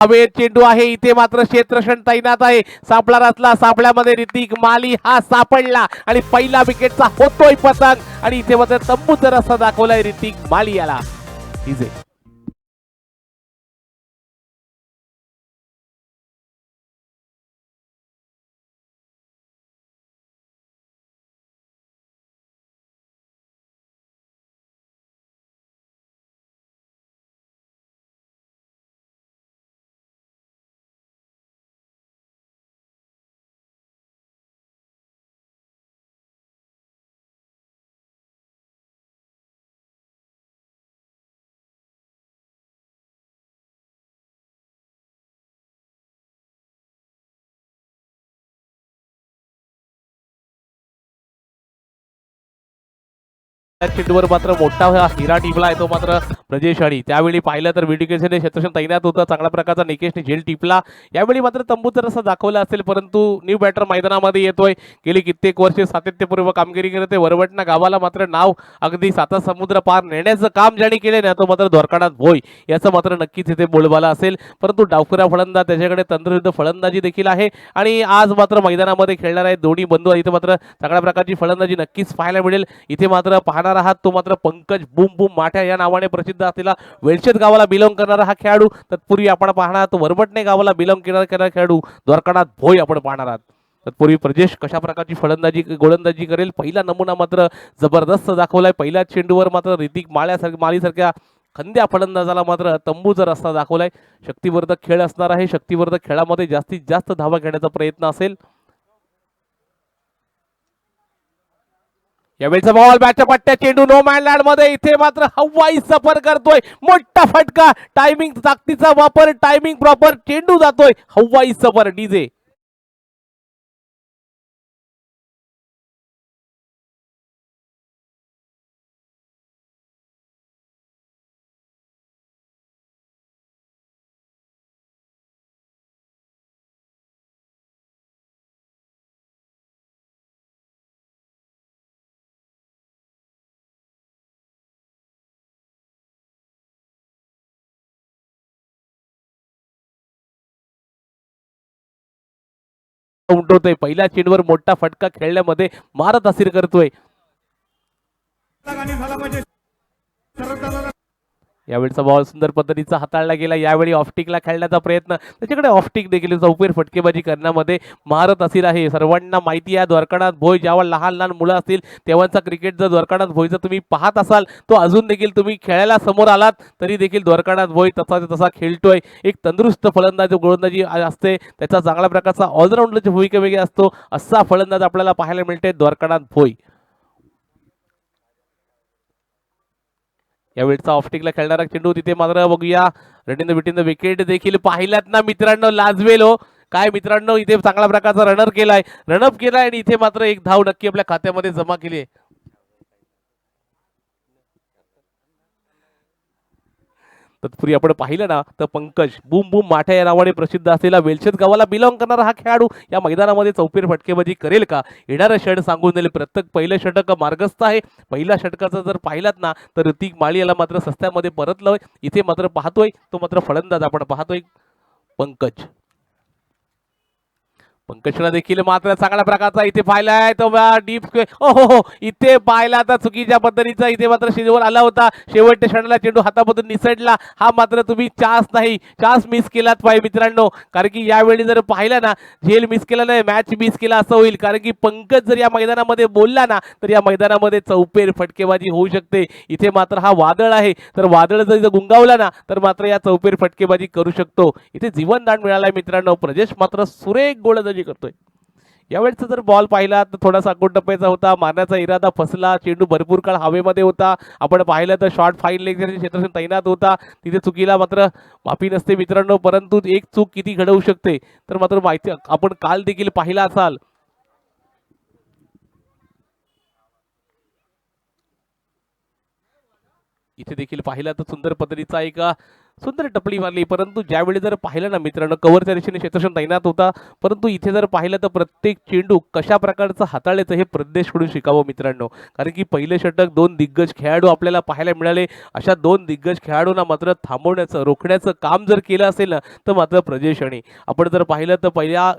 हवेत चेंडू आहे, इथे मात्र क्षेत्ररक्षण तैनात आहे. सापळा रचला, सापळ्यामध्ये ऋतिक माली हा सापडला आणि पहिला विकेटचा होतोय पतंग आणि इथे मात्र तंबूचा रस्ता दाखवलाय ऋतिक माली याला. इजे चेंडूवर मात्र मोठा हिरा टिपला आहे तो मात्र ब्रजेश आणि त्यावेळी पाहिलं तर विडिकेशने क्षेत्ररक्षण तैनात होता. चांगल्या प्रकारचा निकेशने झेल टिपला. यावेळी मात्र तंबूचा रस्ता दाखवला असेल, परंतु न्यू बॅटर मैदानामध्ये येतोय. गेली कित्येक वर्षे सातत्यपूर्व कामगिरी करते. वरवटना गावाला मात्र नाव अगदी साता समुद्र पार नेण्याचं काम ज्याने केले ना तो मात्र द्वारकानाथ भोई याचं मात्र नक्कीच इथे बोलबाला असेल. परंतु डावखुरा फलंदाज त्याच्याकडे तंत्रयुद्ध फलंदाजी देखील आहे आणि आज मात्र मैदानामध्ये खेळणार आहे दोन्ही बंधू. इथे मात्र चांगल्या प्रकारची फलंदाजी नक्कीच पाहायला मिळेल. इथे मात्र पाहणार आहात तो मात्र पंकज बूम बूम माठ्या या नावाने प्रसिद्ध असलेला वेळशेत गावाला बिलॉंग करणारा हा खेळाडू. तत्पूर्वी आपण पाहणार आहात वरवटणे गावाला बिलॉंग करणारा खेळाडू द्वारकानाथ भोई आपण पाहणार आहात. तत्पूर्वी प्रजेश कशा प्रकारची फलंदाजी गोलंदाजी करेल पहिला नमुना मात्र जबरदस्त दाखवलाय. पहिल्या चेंडूवर मात्र ऋतिक मालीसारख्या खंद्या फलंदाजाला मात्र तंबूचा रस्ता दाखवलाय. शक्तिवर्धक खेळ असणार आहे. शक्तिवर्धक खेळामध्ये जास्तीत जास्त धावा घेण्याचा प्रयत्न असेल. यावेळीचा बॉल बॅटच्या पट्ट्या चेंडू नो मॅन लँड मध्ये. इथे मात्र हवाई सफर करतोय. मोठा फटका टायमिंग ताकदीचा वापर टायमिंग प्रॉपर चेंडू जातोय हवाई सफर. डीजे उमटवतोय. पहिल्या चेंडूवर मोठा फटका खेळण्यामध्ये मारत असिर करतोय. यावेळीचा बॉल सुंदर पद्धतीचा हाताळला गेला. यावेळी ऑफटिकला खेळण्याचा प्रयत्न त्याच्याकडे ऑफटिक देखील चौफेर फटकेबाजी करण्यामध्ये महारत असील आहे. सर्वांना माहिती आहे द्वारकानाथ भोई जेव्हा लहान लहान मुलं असतील तेव्हाचा क्रिकेट जर द्वारकानाथ भोईचा तुम्ही पाहत असाल तो अजून देखील तुम्ही खेळायला समोर आलात तरी देखील द्वारकानाथ भोई तसा खेळतोय. एक तंदुरुस्त फलंदाज गोलंदाजी असते त्याचा चांगल्या प्रकारचा ऑलराऊंडरची भूमिका वेगळी असतो. असा फलंदाज आपल्याला पाहायला मिळते द्वारकानाथ भोई. यावेळेचा ऑफटिकला खेळणारा चेंडू तिथे मात्र बघूया रनिंग विटिंग विकेट देखील पाहिल्यात ना मित्रांनो लाजवेल हो. काय मित्रांनो इथे चांगल्या प्रकारचा रनअप केलाय आणि इथे मात्र एक धाव नक्की आपल्या खात्यामध्ये जमा केली आहे. तत्पूर्वी आपण पाहिलं ना तर पंकज बूम बूम माठ्या या नावाने प्रसिद्ध असलेला वेलशेत गावाला बिलॉंग करणारा हा खेळाडू या मैदानामध्ये चौफेर फटकेबाजी करेल का. येणारं षट सांगून दिले. प्रत्येक पहिलं षटक मार्गस्थ आहे. पहिल्या षटकाचं जर पाहिलात ना तर ऋतिक माळी याला मात्र सस्त्यामध्ये परतलं. इथे मात्र पाहतोय तो मात्र फलंदाज आपण पाहतोय पंकज. पंकजला देखील मात्र चांगल्या प्रकारचा इथे पाहिलाय तो डीप हो इथे पाहिला तर चुकीच्या पद्धतीचा इथे मात्र शिजवर आला होता. शेवटच्या क्षणाला चेंडू हातामधून निसटला. हा मात्र तुम्ही चान्स मिस केलात पाहिजे मित्रांनो. कारण की यावेळी जर पाहिला ना झेल मिस केला नाही मॅच मिस केला असं होईल. कारण की पंकज जर या मैदानामध्ये बोलला ना तर या मैदानामध्ये चौफेर फटकेबाजी होऊ शकते. इथे मात्र हा वादळ आहे तर वादळ जर गुंगावला ना तर मात्र या चौफेर फटकेबाजी करू शकतो. इथे जीवनदान मिळालाय मित्रांनो. प्रजेश मात्र सुरेख गोलंदाजी करतोय. यावेळेचा जर बॉल पाहिला तर थोडासा टप्प्याचा होता. मारण्याचा इरादा फसला. चेंडू भरपूर काळ हवेमध्ये होता. आपण पाहिलं तर शॉर्ट फाईन लेग क्षेत्रात तैनात होता. तिथे चुकीला मात्र माफी नसते मित्रांनो. परंतु एक चूक किती घडवू शकते तर मात्र माहिती आपण काल देखील पाहिला असाल. इथे देखील पाहिला तर सुंदर पद्धतीचा एक सुंदर टपली मारली, परंतु ज्यावेळी जर पाहिलं ना मित्रांनो, कव्हरच्या दिशेने क्षेत्ररक्षण तैनात होता, परंतु इथे जर पाहिलं तर प्रत्येक चेंडू कशा प्रकारचं हाताळायचं हे प्रदेशकडून शिकावं मित्रांनो. कारण की पहिले षटक 2 दिग्गज खेळाडू आपल्याला पाहायला मिळाले. अशा 2 दिग्गज खेळाडूंना मात्र थांबवण्याचं, रोखण्याचं काम जर केलं असेल ना, तर मात्र प्रजेश आणि आपण जर पाहिलं तर पहिल्या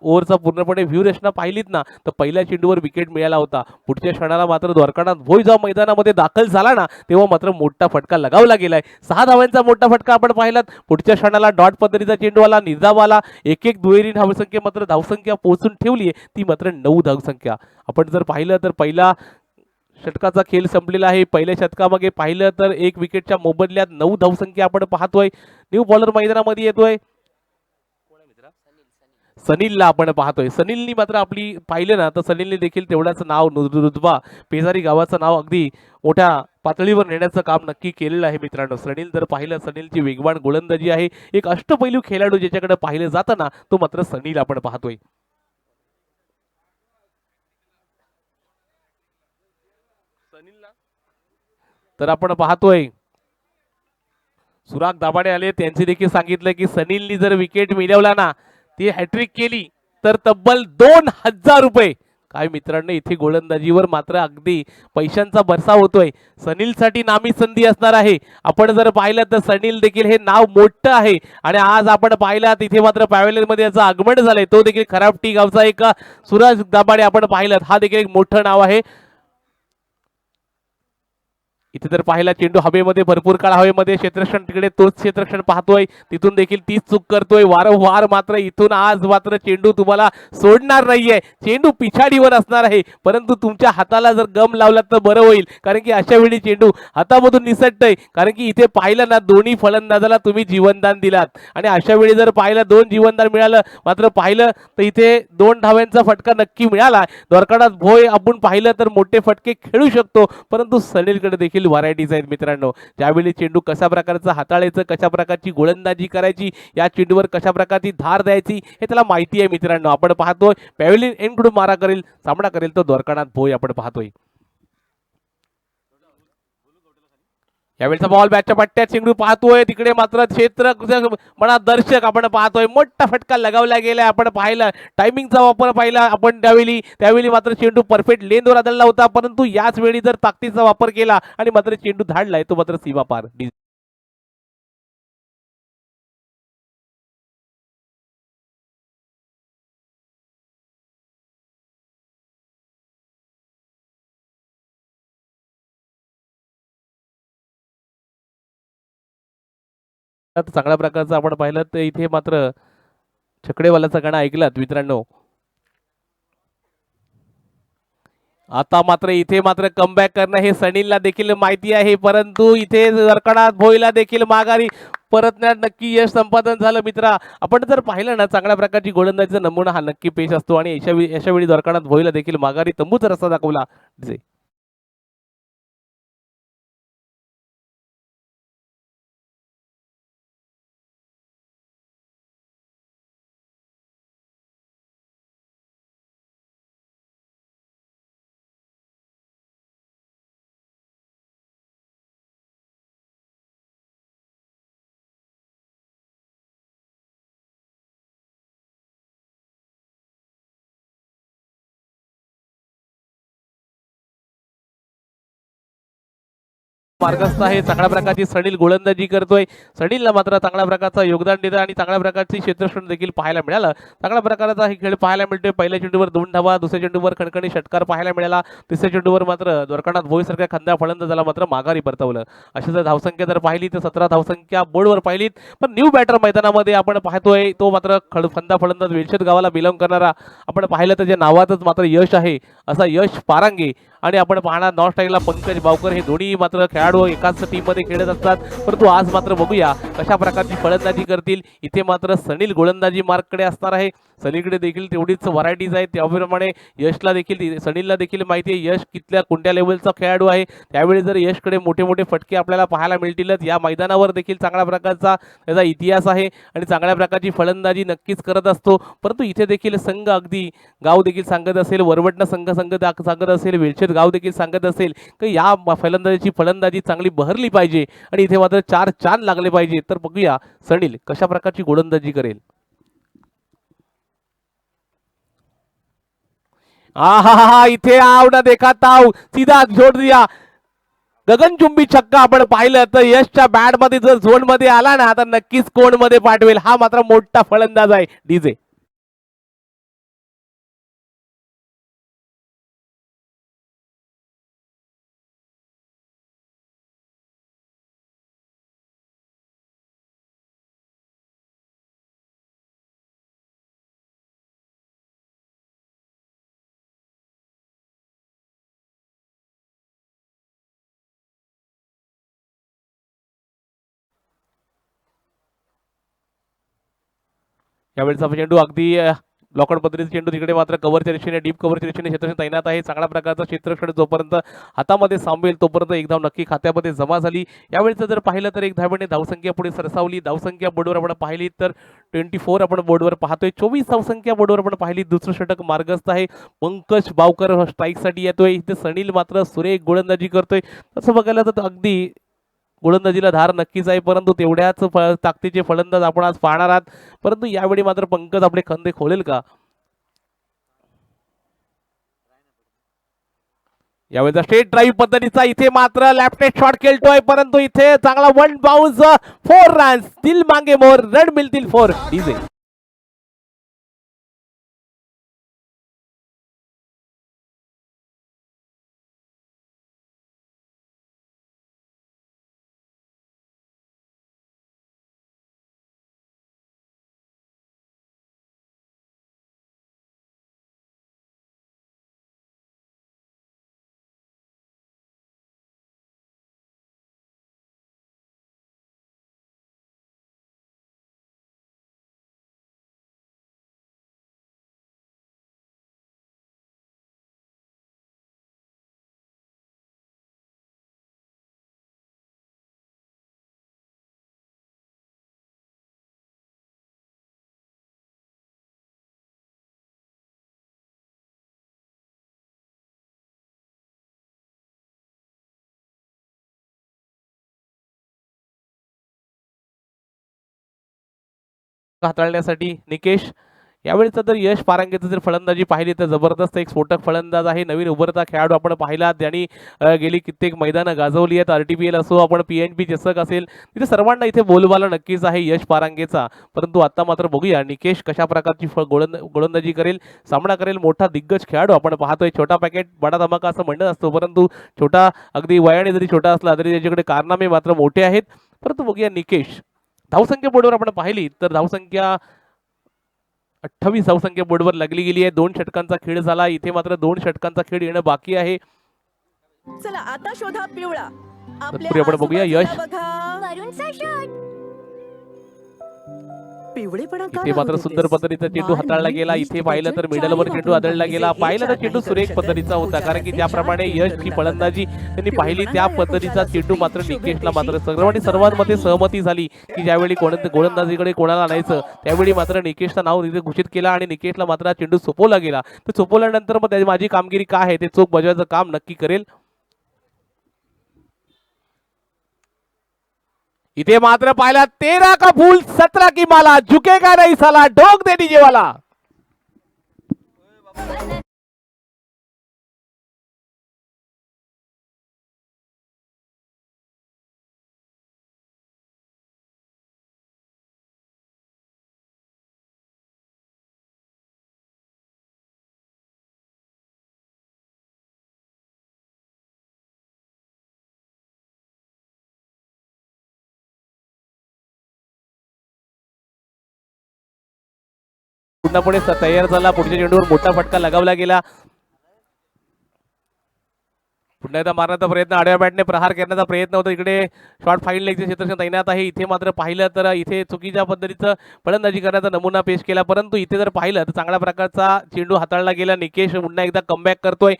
ओव्हरचा पूर्णपणे व्ह्यू रचना पाहिलीत ना, तर पहिल्या चेंडूवर विकेट मिळाला होता. पुढच्या क्षणाला मात्र द्वारकानाथ भोई जेव्हा मैदानामध्ये दाखल झाला ना, तेव्हा मात्र मोठा फटका लगावला गेलाय. 6 धावांचा मोठा फटका आपण पाहिलात. पुढच्या क्षणाला डॉट पद्धतीचा चेंडू आला, निर्धाव आला. एक दुहेरी धावसंख्या मात्र धावसंख्या पोहोचून ठेवली आहे, ती मात्र 9 धावसंख्या. आपण जर पाहिलं तर पहिला षटकाचा खेळ संपलेला आहे. पहिल्या षटकामागे पाहिलं तर 1 विकेटच्या मोबदल्यात 9 धावसंख्या आपण पाहतोय. न्यू बॉलर मैदानामध्ये येतोय, सनीलला आपण पाहतोय. सनीलनी मात्र आपली पाहिलं ना, तर सनीलने देखील तेवढाच नाव रुतबा पेजारी गावाचं नाव अगदी मोठ्या पातळीवर नेण्याचं काम नक्की केलेलं आहे मित्रांनो. सनील जर पाहिलं, सनीलची वेगवान गोलंदाजी आहे. एक अष्टपैलू खेळाडू ज्याच्याकडे पाहिलं जातं ना, तो मात्र सनील आपण पाहतोय. तर आपण पाहतोय सुराग दाभाडे आले, त्यांनी देखील सांगितलं की सनीलनी जर विकेट मिळवला ना, ती हॅट्रिक केली तर तब्बल 2000 रुपये. काय मित्रांनो, इथे गोलंदाजीवर मात्र अगदी पैशांचा बरसाव होतोय. सनीलसाठी नामी संधी असणार आहे. आपण जर पाहिलं तर सनील देखील हे नाव मोठं आहे आणि आज आपण पाहिलं तिथे मात्र पॅव्हेलियन मध्ये याचं आगमन झालंय. तो देखील खराबटी गावचा एक सुराज दाभाडे आपण पाहिलं, हा देखील एक मोठं नाव आहे. इथे जर पाहिला चेंडू हवेमध्ये, भरपूर काळ हवेमध्ये, क्षेत्ररक्षण तिकडे तोच क्षेत्ररक्षण पाहतोय, तिथून देखील तीच चूक करतोय वारंवार. मात्र इथून आज मात्र चेंडू तुम्हाला सोडणार नाहीये. चेंडू पिछाडीवर असणार आहे, परंतु तुमच्या हाताला जर गम लावला तर बरं होईल. कारण की अशा वेळी चेंडू हातामधून निसटतोय. कारण की इथे पाहिलं ना, दोन्ही फलंदाजाला तुम्ही जीवनदान दिलात आणि अशा वेळी जर पाहिलं 2 जीवनदान मिळालं, मात्र पाहिलं तर इथे 2 धाव्यांचा फटका नक्की मिळाला. द्वारकानाथ भोई आपण पाहिलं तर मोठे फटके खेळू शकतो, परंतु सनीलकडे देखील व्हरायटीज आहेत मित्रांनो. त्यावेळी चेंडू कशा प्रकारचं हाताळायचं, कशा प्रकारची गोलंदाजी करायची, या चेंडूवर कशा प्रकारची धार द्यायची हे त्याला माहिती आहे मित्रांनो. आपण पाहतोय पॅव्हेलियन एंडकडून मारा करेल, सामना करेल तो द्वारकानाथ भोई आपण पाहतोय. यावेळेचा बॉल बॅटच्या पट्ट्यात चेंडू पाहतोय, तिकडे मात्र क्षेत्र म्हणा दर्शक आपण पाहतोय, मोठा फटका लगावला गेलाय. आपण पाहिलं टायमिंगचा वापर पाहिला आपण त्यावेळी मात्र चेंडू परफेक्ट लेनवर आदळला होता, परंतु याच वेळी जर ताकदीचा वापर केला आणि मात्र चेंडू धाडलाय, तो मात्र सीमा पार. चांगल्या प्रकारचं आपण पाहिलं तर इथे मात्र छकडेवाल्याचा गाणं ऐकलात मित्रांनो. आता मात्र इथे मात्र कमबॅक करणं हे सनीलला देखील माहिती आहे, परंतु इथे द्वारकानाथ भोईला देखील माघारी परतण्यात नक्की यश संपादन झालं. मित्रा, आपण जर पाहिलं ना, चांगल्या प्रकारची गोलंदाजीचा नमुना हा नक्की पेश असतो आणि अशा वेळी द्वारकानाथ भोईला देखील माघारी तंबूचा रस्ता दाखवला. मार्गस्थ आहे, चांगल्या प्रकारची सनील गोलंदाजी करतोय. सनीलला मात्र चांगल्या प्रकारचं योगदान देतं आणि चांगल्या प्रकारची क्षेत्ररक्षण देखील पाहायला मिळालं. चांगल्या प्रकारचा हे खेळ पाहायला मिळतोय. पहिल्या चेंडूवर 2 धावा, दुसऱ्या चेंडूवर खणखणी षटकार पाहायला मिळाला. तिसऱ्या चेंडूवर मात्र द्वारकानाथ भोईसारख्या खंदा फलंदाजाला मात्र माघारी परतवलं. अशी जर धावसंख्या जर पाहिली तर 17 धावसंख्या बोर्डवर पाहिलीत, पण न्यू बॅटर मैदानामध्ये आपण पाहतोय तो मात्र खंदा फलंदाज वेलशेत गावाला बिलॉंग करणारा आपण पाहिलं तर नावातच मात्र यश आहे, असा यश पारांगे. आणि आपण पाहणार नॉर्थ स्टाईलला पंकज बावकर, हे दोन्ही मात्र खेळाडू एकाच टीम मध्ये खेळत असतात, परंतु आज मात्र बघूया कशा प्रकारची फलंदाजी करतील. इथे मात्र सनील गोलंदाजी मार्ककडे असणार आहे. सनीलकडे देखील तेवढीच व्हरायटीज आहेत, त्याप्रमाणे यशला देखील, सनीलला देखील माहिती आहे यश कितल्या कोणत्या लेवलचा खेळाडू आहे. त्यावेळी जर यशकडे मोठे मोठे फटके आपल्याला पाहायला मिळतीलच. या मैदानावर देखील चांगल्या प्रकारचा त्याचा इतिहास आहे आणि चांगल्या प्रकारची फलंदाजी नक्कीच करत असतो. परंतु इथे देखील संघ अगदी गाव देखील सांगत असेल, वरवटणा संघ सांगत असेल, वेलशेत गाव देखील सांगत असेल की या फलंदाजीची चांगली बहरली पाहिजे आणि इथे मात्र 4 चांद लागले पाहिजे. तर बघूया सनील कशा प्रकारची गोलंदाजी करेल. आहा, इथे आव ना देखा ताव, सीधा जोड दिया, गगनचुंबी छक्का आपण पाहिलं तर यशच्या बॅट मध्ये जर झोन मध्ये आला ना तर नक्कीच कोण मध्ये पाठवेल. हा मात्र मोठा फलंदाज आहे डीजे. यावेळेचा चेंडू अगदी लॉकआउट पद्धतीचा चेंडू तिकडे मात्र कव्हरच्या दिशेने डीप कव्हरच्या दिशेने क्षेत्ररक्षण तैनात आहे. चांगल्या प्रकारचा क्षेत्ररक्षण जोपर्यंत हातामध्ये सांभेल तोपर्यंत एक धाव नक्की खात्यामध्ये जमा झाली. यावेळेचं जर पाहिलं तर एक धावेने धावसंख्या पुढे सरसावली. धावसंख्या बोर्डवर आपण पाहिली तर 24 आपण बोर्डवर पाहतोय. 24 धावसंख्या बोर्डवर आपण पाहिली. दुसरं षटक मार्गस्थ आहे. पंकज बावकर स्ट्राईकसाठी येतोय. इथे सनील मात्र सुरेख गोलंदाजी करतोय. तसं बघायला तर अगदी गोलंदाजीला धार नक्कीच आहे, परंतु तेवढ्याच ताकदीचे फलंदाज आपण आज पाहणार आहात. परंतु यावेळी मात्र पंकज आपले खंदे खोलेल का? यावेळेचा स्ट्रेट ड्राईव्ह पद्धतीचा इथे मात्र लेफ्ट शॉट खेळतोय, परंतु इथे चांगला वन बाउन्स 4 रन्स. दिल मांगे मोर, रन मिळतील 4. डीजे हाताळण्यासाठी निकेश. यावेळेचा जर यश पारांगेचं जर फलंदाजी पाहिली तर जबरदस्त एक स्फोटक फलंदाज आहे. नवीन उभरता खेळाडू आपण पाहिला, त्यांनी गेली कित्येक मैदानं गाजवली आहेत. RTPL असो, आपण PNP चषक असेल, तिथे सर्वांना इथे बोलबाला नक्कीच आहे यश पारांगेचा. परंतु आता मात्र बघूया निकेश कशा प्रकारची गोलंदाजी करेल, सामना करेल. मोठा दिग्गज खेळाडू आपण पाहतोय. छोटा पॅकेट बडा धमाका असं म्हणणं असतो, परंतु छोटा अगदी वयाने जरी छोटा असला तरी त्याच्याकडे कारनामे मात्र मोठे आहेत. परंतु बघूया निकेश. धावसंख्या बोर्डवर आपण पाहिली तर धावसंख्या 28 धावसंख्या बोर्डवर लागली गेली आहे. 2 षटकांचा खेळ झाला. इथे मात्र 2 षटकांचा खेळ येणं बाकी आहे. चला आता शोधा पिवळा. तत्पूर्वी आपण बघूया यश. वरुणचा शॉट. पिवळेपणा का इथे मात्र राहू सुंदर देतेस? पद्धतीचा चेंडू हाताळला गेला. इथे पाहिलं तर मिडलवर चेंडू आदळला गेला. पाहिलं तर चेंडू सुरेख पद्धतीचा होता, कारण की ज्याप्रमाणे यशची फलंदाजी त्यांनी पाहिली त्या पद्धतीचा चेंडू मात्र निकेशला मात्र सर्वांमध्ये सहमती झाली की ज्यावेळी गोलंदाजीकडे कोणाला आणायचं त्यावेळी मात्र निकेशचं नाव तिथे घोषित केलं आणि निकेशला मात्र हा चेंडू सोपवला गेला. तर सोपवल्यानंतर मग त्याची माझी कामगिरी काय आहे ते चोख बजावायचं काम नक्की करेल. इथे मात्र पाहिला 13 का फूल 17 की माला, झुकेगा नहीं साला, ठोक दे डीजे वाला. पूर्णपणे तयार झाला. पुढच्या चेंडूवर मोठा फटका लगावला गेला. पुन्हा एकदा मारण्याचा प्रयत्न, आडव्या बॅटने प्रहार करण्याचा प्रयत्न होता. इकडे शॉर्ट फाईन लेगचे क्षेत्ररक्षण तैनात आहे. इथे मात्र पाहिलं तर इथे चुकीच्या पद्धतीचं फलंदाजी करण्याचा नमुना पेश केला, परंतु इथे जर पाहिलं तर चांगल्या प्रकारचा चेंडू हाताळला गेला. निकेश पुन्हा एकदा कमबॅक करतोय.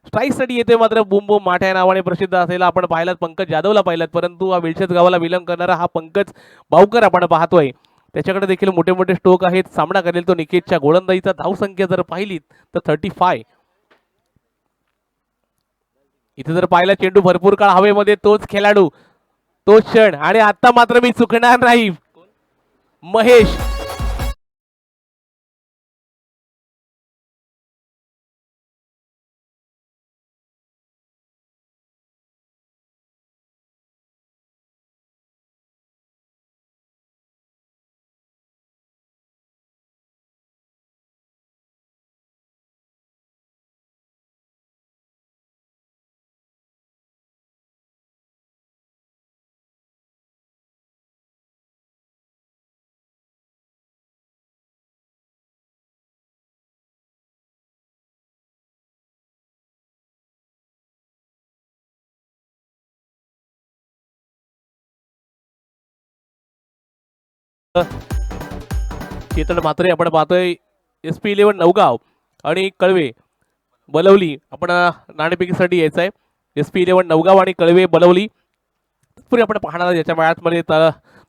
स्ट्राईकसाठी येतोय मात्र बुम बुम माठ्या या नावाने प्रसिद्ध असलेला आपण पाहिलात पंकज जाधवला पाहिलात, परंतु हा विळशेज गावाला विलंब करणारा हा पंकज बावकर आपण पाहतोय. त्याच्याकडे देखील मोठे मोठे स्ट्रोक आहेत. सामना करेल तो निकेशच्या गोलंदाजीचा. धावसंख्या जर पाहिली तर 35. इथे जर पाहिला चेंडू भरपूर काळ हवेमध्ये, तोच खेळाडू, तोच क्षण, आणि आता मात्र मी चुकणार नाही. महेश चेतन म्हात्रे आपण पाहतोय. SP11 नवगाव आणि कळवे बलवली आपण नाणेफेकीसाठी यायचं आहे. SP11 नवगाव आणि कळवे बलवली. तत्पूर्वी आपण पाहणार ज्याच्या मॅचमध्ये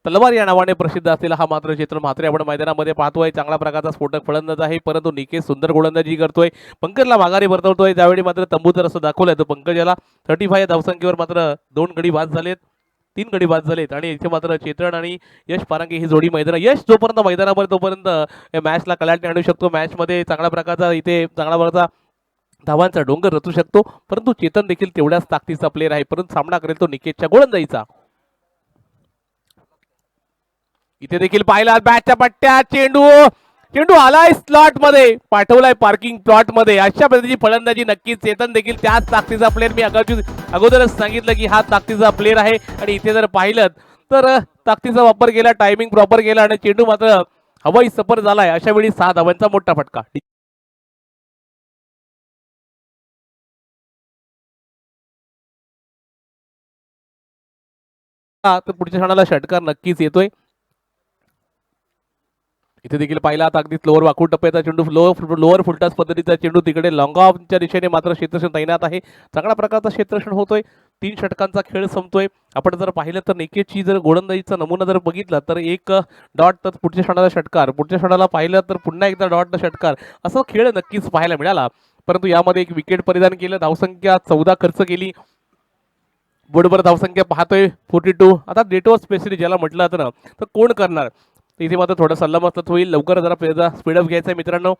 तलवार या नावाने प्रसिद्ध असलेला हा मात्र चेतन म्हात्रे आपण मैदानामध्ये पाहतोय. चांगल्या प्रकारचा स्फोटक फलंदाज आहे, परंतु निकेश सुंदर गोलंदाजी करतोय. पंकजला माघारी परतवतोय. त्यावेळी मात्र तंबूचं असं दाखवलंय तर पंकज याला 35 या धावसंख्येवर मात्र 2 गडी बाद झालेत, 3 गडी बाद झालेत. आणि इथे मात्र चेतन आणि यश पारांगे ही जोडी यश जोपर्यंत मैदानावर तोपर्यंत या मॅचला कलाटणी आणू शकतो. मॅचमध्ये चांगल्या प्रकारचा इथे चांगला प्रकारचा धावांचा डोंगर रचू शकतो. परंतु चेतन देखील तेवढ्याच ताकदीचा प्लेअर आहे, परंतु सामना करेल तो निकेशच्या गोलंदाजीचा. इथे देखील पाहिला बॅटच्या पट्ट्यात चेंडू, चेंडू आलाय स्लॉट मध्ये, पाठवलाय पार्किंग प्लॉट मध्ये. अशा पद्धतीची फलंदाजी नक्कीच. चेतन देखील त्याच ताकदीचा प्लेअर. मी अगोदरच सांगितलं की हा ताकदीचा प्लेअर आहे. आणि इथे जर पाहिलं तर ताकदीचा वापर केला, टायमिंग प्रॉपर केला आणि चेंडू मात्र हवाई सफर झालाय. अशा वेळी 6 धावांचा मोठा फटका. तर पुढच्या क्षणाला षटकार नक्कीच येतोय. इथे देखील पाहिला आता अगदी लोअर वाकून टप्प्याचा चेंडू, लोअर फुलटॉस पद्धतीचा चेंडू तिकडे लॉंग ऑफच्या दिशेने मात्र क्षेत्ररक्षण तैनात आहे. चांगल्या प्रकारचा क्षेत्ररक्षण होतोय. 3 षटकांचा खेळ संपतोय. आपण जर पाहिलं तर निकेशची जर गोलंदाजीचा नमुना जर बघितला तर एक डॉट, तर पुढच्या क्षणाला षटकार, पुढच्या क्षणाला पाहिलं तर पुन्हा एकदा डॉट षटकार, असा खेळ नक्कीच पाहायला मिळाला. परंतु यामध्ये एक विकेट परिधान केलं, धावसंख्या 14 खर्च केली. बोर्डवर धावसंख्या पाहतोय 42. आता डेट ऑफ स्पेशली ज्याला म्हटलं जातं ना, तर कोण करणार. इथे मात्र थोडं सल्लामसलत होईल. लवकर जरा स्पीडअप घ्यायचं आहे मित्रांनो.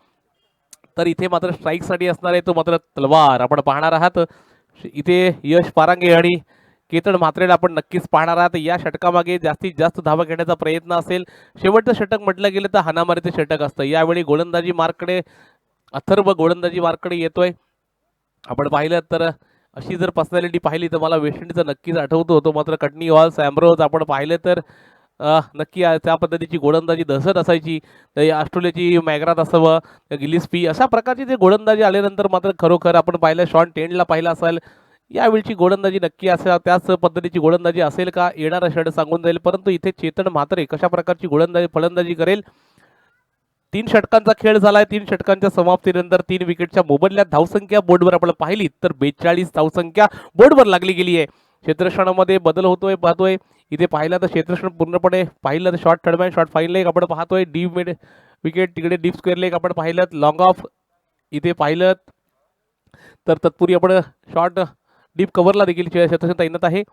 तर इथे मात्र स्ट्राईकसाठी असणार आहे तो मात्र तलवार आपण पाहणार आहात. इथे यश पारांगे आणि केतन म्हात्रेला आपण नक्कीच पाहणार आहात. या षटकामागे जास्तीत जास्त धावा घेण्याचा प्रयत्न असेल. शेवटचं षटक म्हटलं गेलं तर हानामारीचं षटक असतं. यावेळी गोलंदाजी मार्ककडे, अथर्व गोलंदाजी मार्ककडे येतोय. आपण पाहिलं तर अशी जर पर्सनॅलिटी पाहिली तर मला वेस्ट इंडिजचा नक्कीच आठवतो होतो. मात्र कटनी हॉल, सॅम्ब्रोज आपण पाहिलं तर नक्की त्या पद्धतीची गोलंदाजी दहशत असायची. ऑस्ट्रेलियाची मॅग्राथ असावं, गिलिस्पी, अशा प्रकारची जे गोलंदाजी आल्यानंतर मात्र खरोखर आपण पाहिलं शॉन टेंडला पाहिला असेल. यावेळची गोलंदाजी नक्की असेल, त्याच पद्धतीची गोलंदाजी असेल का येणारा षट सांगून जाईल. परंतु इथे चेतन म्हात्रे कशा प्रकारची फलंदाजी करेल. 3 षटकांचा खेळ झालाय. 3 षटकांच्या समाप्तीनंतर 3 विकेटच्या मोबदल्यात धावसंख्या बोर्डवर आपण पाहिली तर 42 धावसंख्या बोर्डवर लागली गेली आहे. क्षेत्ररक्षणामध्ये बदल होतोय पाहतोय. इथे पाहिलं तर क्षेत्ररक्षण पूर्णपणे पाहिलं तर short third man, short fine leg आपण पाहतोय. डीप मिड विकेट, तिकडे डीप स्क्वेअर लेग आपण पाहिलं. लॉंग ऑफ इथे पाहिलं तर तत्पूर्वी आपण शॉर्ट डीप कव्हरला देखील क्षेत्ररक्षण तैनात आहे.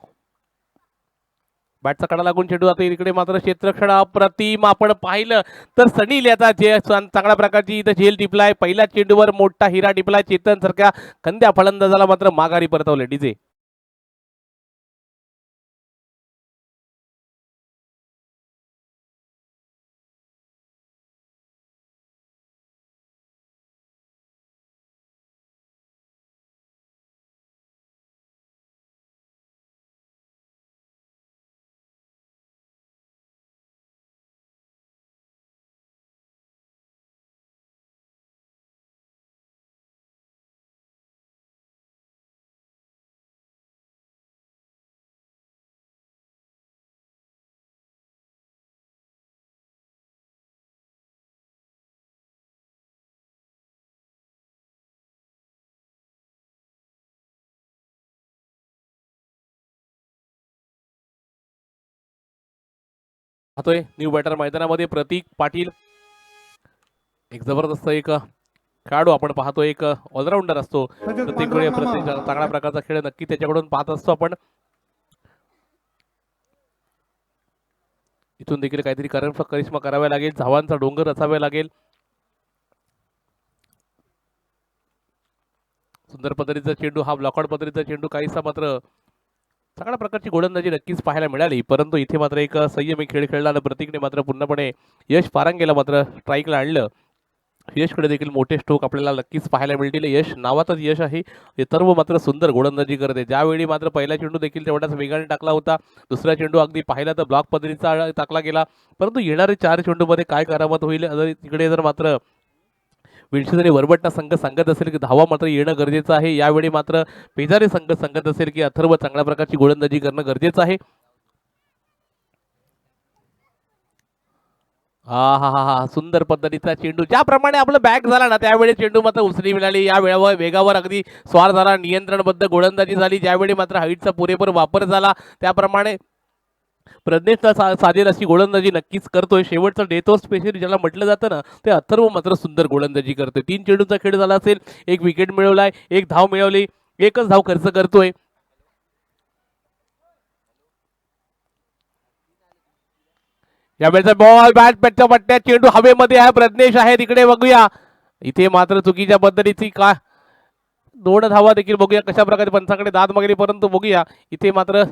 बॅटचा कडा लागून चेंडू जातो. इकडे मात्र क्षेत्ररक्षण अप्रतिम आपण पाहिलं तर सनील याचा चांगल्या प्रकारची इथं झेल टिपलाय. पहिल्या चेंडूवर मोठा हिरा टिपलाय. चेतन सारख्या खंद्या फलंदाजाला मात्र माघारी परतवले. डीजे पाहतोय न्यू बॅटर मैदानामध्ये प्रतीक पाटील एक जबरदस्त एक खेळाडू आपण पाहतो एक ऑलराऊंडर असतो. तसेच प्रत्येक वेळी पांडुरंग प्रत्येक मामा. चांगल्या प्रकारचा खेळ नक्की त्याच्याकडून पाहत असतो आपण. इथून देखील काहीतरी करिश्मा करावा लागेल, धावांचा डोंगर रचावा लागेल. सुंदर पद्धतीचा चेंडू, हा ब्लॉकआउट पद्धतीचा चेंडू काहीसा मात्र चांगल्या प्रकारची गोलंदाजी नक्कीच पाहायला मिळाली, परंतु इथे मात्र एक संयमी खेळ खेळला आणि प्रतीकने मात्र पूर्णपणे यश पारांगेला मात्र स्ट्राईकला आणलं. यशकडे देखील मोठे स्ट्रोक आपल्याला नक्कीच पाहायला मिळतील. यश नावातच यश आहे. हे सर्व मात्र सुंदर गोलंदाजी करते. ज्यावेळी मात्र पहिला चेंडू देखील तेवढाच वेगाने टाकला होता, दुसरा चेंडू अगदी पाहिला तर ब्लॉक पद्धतीचा टाकला गेला, परंतु येणारे 4 चेंडूमध्ये काय करामत होईल तिकडे जर मात्र विल्सन आणि वरवटना संघ सांगत असेल की धावा मात्र येणं गरजेचं आहे, यावेळी मात्र पेजारी संघ सांगत असेल की अथर्व चांगल्या प्रकारची गोलंदाजी करणं गरजेचं आहे. हा हा हा हा सुंदर पद्धतीचा चेंडू, ज्याप्रमाणे आपलं बॅक झाला ना त्यावेळी चेंडू मात्र उचली मिळाली. या वेळेवर वेगावर अगदी स्वार झाला, नियंत्रणबद्ध गोलंदाजी झाली. ज्यावेळी मात्र हाईटचा पुरेपूर वापर झाला त्याप्रमाणे प्रज्ञेशला साजेल अशी गोलंदाजी नक्कीच करतोय. शेवटचा डेथ ऑफ स्पेशल ज्याला म्हटलं जातं ना, ते अथर्व मात्र सुंदर गोलंदाजी करतोय. 3 चेंडूचा खेळ झाला असेल, 1 विकेट मिळवलाय, 1 धाव मिळवली, 1च धाव खर्च करतोय. यावेळेचा बॉल बॅट पट्ट्या चेंडू हवेमध्ये आहे, प्रज्ञेश आहे तिकडे, बघूया इथे मात्र चुकीच्या पद्धतीची का 2 धावा देखील बघूया कशा प्रकारे पंचाकडे दाद मागली, परंतु बघूया इथे मात्र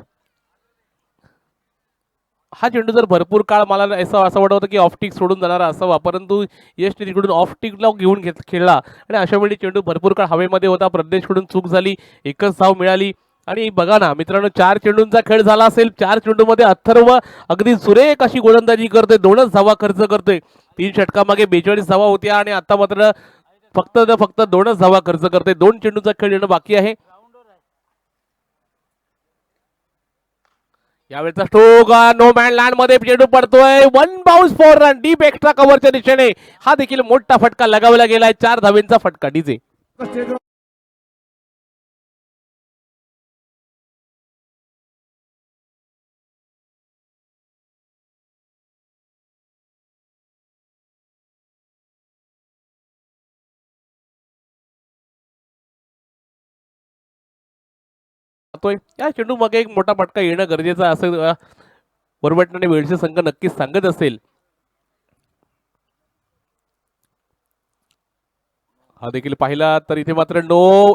हा चेंडू जर भरपूर काळ मला असं वाटत होतं की ऑफटिक सोडून जाणारा असावा, परंतु यशने तिकडून ऑफटिकला घेऊन खेळला आणि अशा वेळी चेंडू भरपूर काळ हवेमध्ये होता. प्रदेशकडून चूक झाली, 1च धाव मिळाली. आणि बघा ना मित्रांनो, 4 चेंडूंचा खेळ झाला असेल, 4 चेंडूमध्ये अथर्व अगदी सुरेख अशी गोलंदाजी करतोय, 2च धावा खर्च करतोय. 3 षटकामागे 42 धावा होत्या आणि आता मात्र फक्त 2च धावा खर्च करतोय. 2 चेंडूचा खेळ येणं बाकी आहे. यावेळेचा स्ट्रोक नो मॅन लँड मध्ये चेंडू पडतोय, 1 bounce four run, deep extra कव्हरच्या दिशेने हा देखील मोठा फटका लगावला गेलाय. 4 धावेंचा फटका डीजे. या चेंडू मागे एक मोठा फटका येणं गरजेचं आहे असं वरवटण्याने वेळचे संघ नक्कीच सांगत असेल. हा देखील पाहिला तर इथे मात्र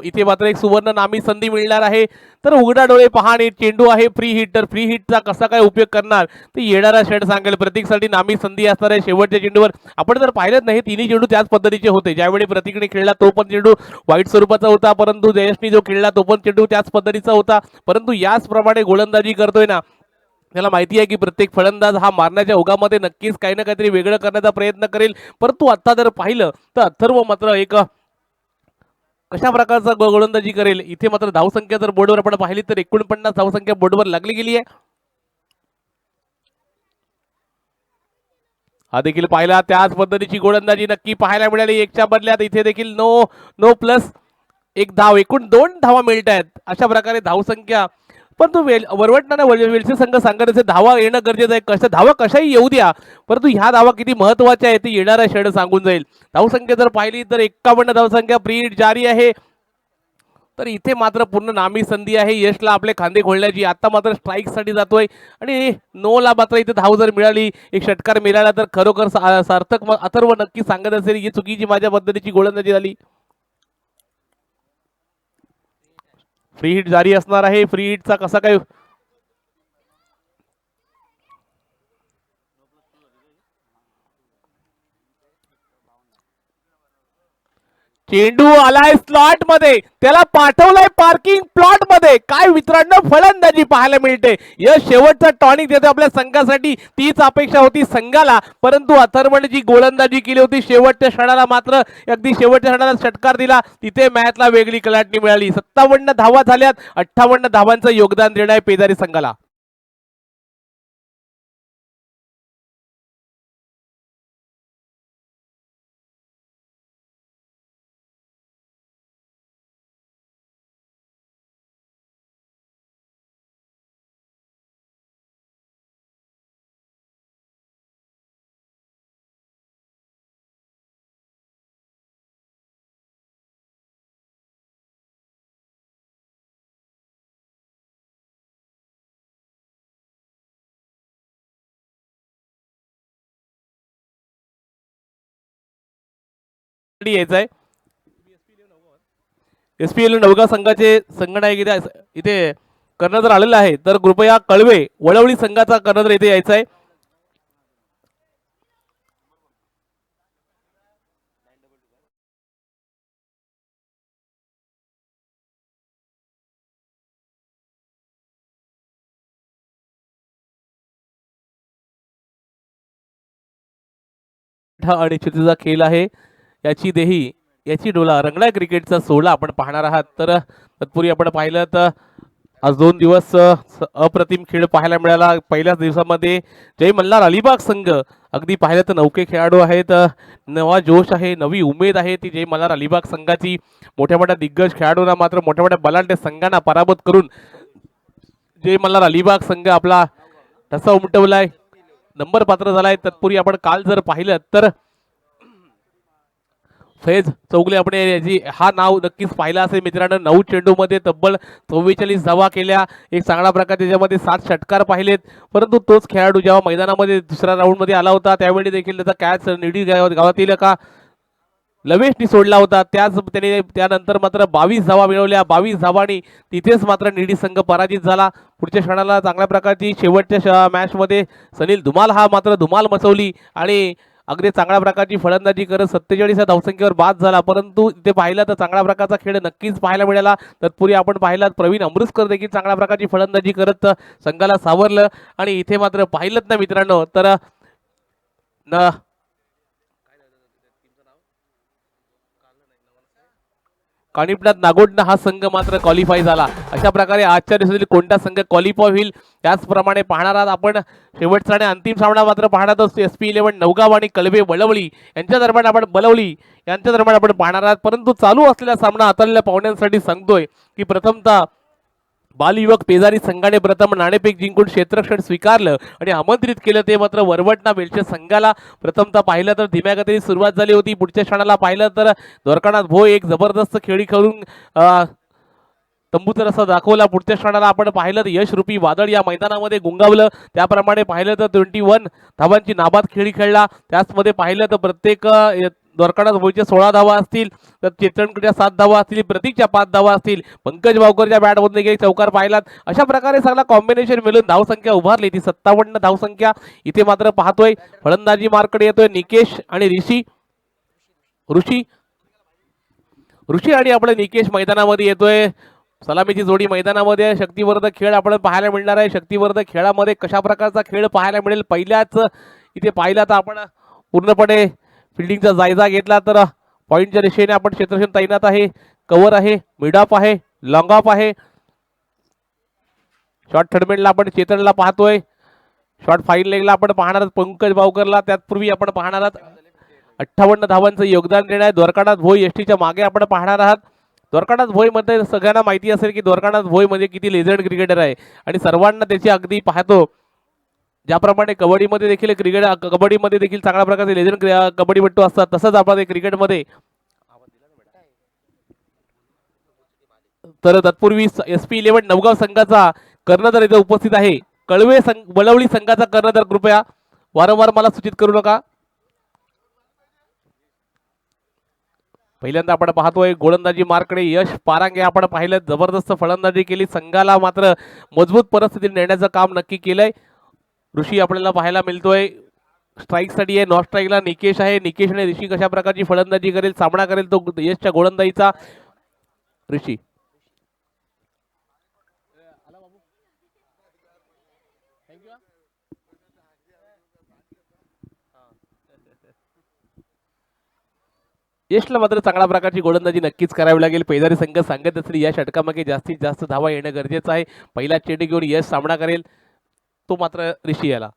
इथे मात्र एक सुवर्ण नामी संधी मिळणार आहे. तर उघडा डोळे पहा आणि चेंडू आहे फ्री हिट, तर फ्री हिटचा कसा काय उपयोग करणार ते येणारा षट सांगेल. प्रतीकसाठी नामी संधी असणार आहे शेवटच्या चेंडूवर. आपण जर पाहिलं नाही, तिन्ही चेंडू त्याच पद्धतीचे होते. ज्यावेळी प्रतीकने खेळला तो पण चेंडू वाईट स्वरूपाचा होता, परंतु जयेशने जो खेळला तो पण चेंडू त्याच पद्धतीचा होता. परंतु याचप्रमाणे गोलंदाजी करतोय ना, त्याला माहिती आहे की प्रत्येक फलंदाज हा मारण्याच्या ओघामध्ये नक्कीच काही ना काहीतरी वेगळं करण्याचा प्रयत्न करेल. परंतु आता जर पाहिलं तर अथर्व मात्र एक कशा प्रकारचा गोलंदाजी करेल. इथे मात्र धावसंख्या जर बोर्डवर आपण पाहिली तर 49 धावसंख्या बोर्डवर लागली गेली आहे. हा देखील पाहिला त्याच पद्धतीची गोलंदाजी नक्की पाहायला मिळाली. 1च्या बदल्यात इथे देखील नो प्लस 1 धाव, एकूण 2 धावा मिळत आहेत. अशा प्रकारे धावसंख्या, पण तो वरवटणारा वेल्सी संघ सांगत असेल धावा येणं गरजेचं आहे, कसं धावा कशाही येऊ द्या, परंतु ह्या धावा किती महत्वाच्या आहेत ते येणारा षड सांगून जाईल. धावसंख्या जर पाहिली तर 51 धावसंख्या प्री हिट जारी आहे. तर इथे मात्र पूर्ण नामी संधी आहे यशला आपले खांदे खोलण्याची. आता मात्र स्ट्राईक साठी जातोय आणि ला मात्र इथे धाव जर मिळाली, एक षटकार मिळाला तर खरोखर सार्थक अथर्व नक्की सांगत असेल ही चुकीची माझ्या पद्धतीची गोलंदाजी झाली. फ्री हिट जारी असणार आहे. फ्री हिटचा कसा काय चेंडू आलाय स्लॉट मध्ये, त्याला पाठवलाय पार्किंग प्लॉट मध्ये. काय मित्रांनो फलंदाजी पाहायला मिळते. यश शेवटचा टॉनिक देतो आपल्या संघासाठी, तीच अपेक्षा होती संघाला, परंतु अथर्वने जी गोलंदाजी केली होती शेवटच्या क्षणाला मात्र अगदी शेवटच्या क्षणाला षटकार दिला, तिथे मॅचला वेगळी कलाटणी मिळाली. 57 धावा झाल्यात, 58 धावांचं योगदान देणं आहे पेदारी संघाला. यायचं आहे. SPL नवगाव संघाचे संघनायक इथे कर्णधार आलेला आहे, तर कृपया कळवे वळवली संघाचा कर्णधार इथे यायचा आहे. आणि चितीचा खेळ आहे, याची देही याची डोला रंगला क्रिकेटचा सोहळा आपण पाहणार आहात. तर तत्पूर्वी आपण पाहिलं तर आज 2 दिवस अप्रतिम खेळ पाहायला मिळाला. पहिल्याच दिवसामध्ये जय मल्हार अलिबाग संघ अगदी पाहिलं तर नौके खेळाडू आहेत, नवा जोश आहे, नवी उमेद आहे ती जय मल्हार अलिबाग संघाची. मोठ्या मोठ्या दिग्गज खेळाडूंना मात्र मोठ्या मोठ्या बलाढ्य संघांना पराभूत करून जय मल्हार अलिबाग संघ आपला ठसा उमटवलाय, नंबर पात्र झालाय. तत्पूर्वी आपण काल जर पाहिलं तर फैज चौगले आपण याची हा नाव नक्कीच पाहिला असेल मित्रांनो. 9 चेंडूमध्ये तब्बल 44 धावा केल्या, एक चांगला प्रकार त्याच्यामध्ये 7 षटकार पाहिलेत. परंतु तोच खेळाडू जेव्हा मैदानामध्ये दुसऱ्या राऊंडमध्ये आला होता त्यावेळी देखील त्याचा कॅच निडी गावातील का लवेशनी सोडला होता. त्याने त्यानंतर मात्र 22 धावा मिळवल्या. 22 धावांनी तिथेच मात्र निडी संघ पराजित झाला. पुढच्या क्षणाला चांगल्या प्रकारची शेवटच्या मॅचमध्ये सनील धुमाल हा मात्र धुमाल मचवली आणि अगदी चांगल्या प्रकारची फलंदाजी करत 47 या धावसंख्येवर बाद झाला. परंतु इथे पाहिलं तर चांगल्या प्रकारचा खेळ नक्कीच पाहायला मिळाला. तत्पूर्वी आपण पाहिलात प्रवीण अमृतकर देखील चांगल्या प्रकारची फलंदाजी करत संघाला सावरलं. आणि इथे मात्र पाहिलं ना मित्रांनो तर कानिपनाथ नागोडना हा संघ मात्र क्वालिफाय झाला. अशा प्रकारे आजच्या दिवसातील कोणता संघ क्वालिफाय होईल त्याचप्रमाणे पाहणार आहात आपण. शेवटचा आणि अंतिम सामना मात्र पाहणार आहोत SP11 नवगाव आणि कलवे वळवली यांच्या दरम्यान आपण पाहणार आहात. परंतु चालू असलेला सामना हाताळलेल्या पाहुण्यांसाठी सांगतोय की प्रथमतः बालयुवक पेजारी संघाने प्रथम नाणेफेक जिंकून क्षेत्ररक्षण स्वीकारलं आणि आमंत्रित केलं ते मात्र वरवटना वेलच्या संघाला. प्रथमतः पाहिलं तर धीम्या गतीने सुरुवात झाली होती. पुढच्या क्षणाला पाहिलं तर द्वारकानाथ भोय एक जबरदस्त खेळी खेळून तंबूचा रस्ता दाखवला. पुढच्या क्षणाला आपण पाहिलं तर यशरूपी वादळ या मैदानामध्ये गुंगावलं. त्याप्रमाणे पाहिलं तर 21 धावांची नाबाद खेळी खेळला. त्याचमध्ये पाहिलं तर प्रत्येक द्वारकानाथ भोईच्या 16 धावा असतील, तर चेतनच्या 7 धावा असतील, प्रतीकच्या 5 धावा असतील, पंकज भावकरच्या बॅटमधून एक चौकार पाहिलात. अशा प्रकारे सगळा कॉम्बिनेशन मिळून धावसंख्या उभारली ती 57 धावसंख्या. इथे मात्र पाहतोय फलंदाजी मार्कडे येतोय निकेश आणि ऋषी आणि आपले निकेश मैदानामध्ये येतोय. सलामीची जोडी मैदानामध्ये आहे. शक्तिवर्धक खेळ आपण पाहायला मिळणार आहे. शक्तिवर्धक खेळामध्ये कशा प्रकारचा खेळ पाहायला मिळेल पहिल्याच इथे पाहिला तर आपण पूर्णपणे फिल्डिंगचा जायजा घेतला तर पॉईंटच्या दिशेने आपण क्षेत्ररक्षण तैनात आहे, कव्हर आहे, मिड ऑफ आहे, लॉंग ऑफ आहे. शॉर्ट थर्डमेनला आपण चेतनला पाहतोय. शॉर्ट फाईन लेगला आपण पाहणार पंकज भावकरला. त्याचपूर्वी आपण पाहणार 58 धावांचं योगदान देणार आहे द्वारकानाथ भोई एसटीच्या मागे आपण पाहणार आहात. द्वारकानाथ भोई मध्ये सगळ्यांना माहिती असेल की द्वारकानाथ भोई म्हणजे किती लेजंड क्रिकेटर आहे आणि सर्वांना त्याची अगदी पाहतो. ज्याप्रमाणे कबड्डीमध्ये देखील कबड्डीमध्ये देखील चांगल्या प्रकारचे लेजंड कबड्डीपटू असतात, तसंच आपण क्रिकेटमध्ये. तर तत्पूर्वी SP11 नवगाव संघाचा कर्णधार इथे उपस्थित आहे. कळवे वळवली संघाचा कर्णधार कृपया वारंवार मला सूचित करू नका. पहिल्यांदा आपण पाहतोय गोलंदाजी मार्कडे यश पारांगे आपण पाहिलं, जबरदस्त फलंदाजी केली, संघाला मात्र मजबूत परिस्थितीत नेण्याचं काम नक्की केलंय. ऋषी आपल्याला पाहायला मिळतोय. स्ट्राईकसाठी आहे, नॉन स्ट्राईकला निकेश आहे. निकेश आणि ऋषी कशा प्रकारची फलंदाजी करेल, सामना करेल तो यशच्या गोलंदाजीचा. ऋषी यशला मात्र चांगल्या प्रकारची गोलंदाजी नक्कीच करावी लागेल. पेदारी संघ सांगत असली या षटकामागे जास्तीत जास्त धावा येणं गरजेचं आहे. पहिला चेंडू घेऊन यश सामना करेल तो मात्र ऋषी याला.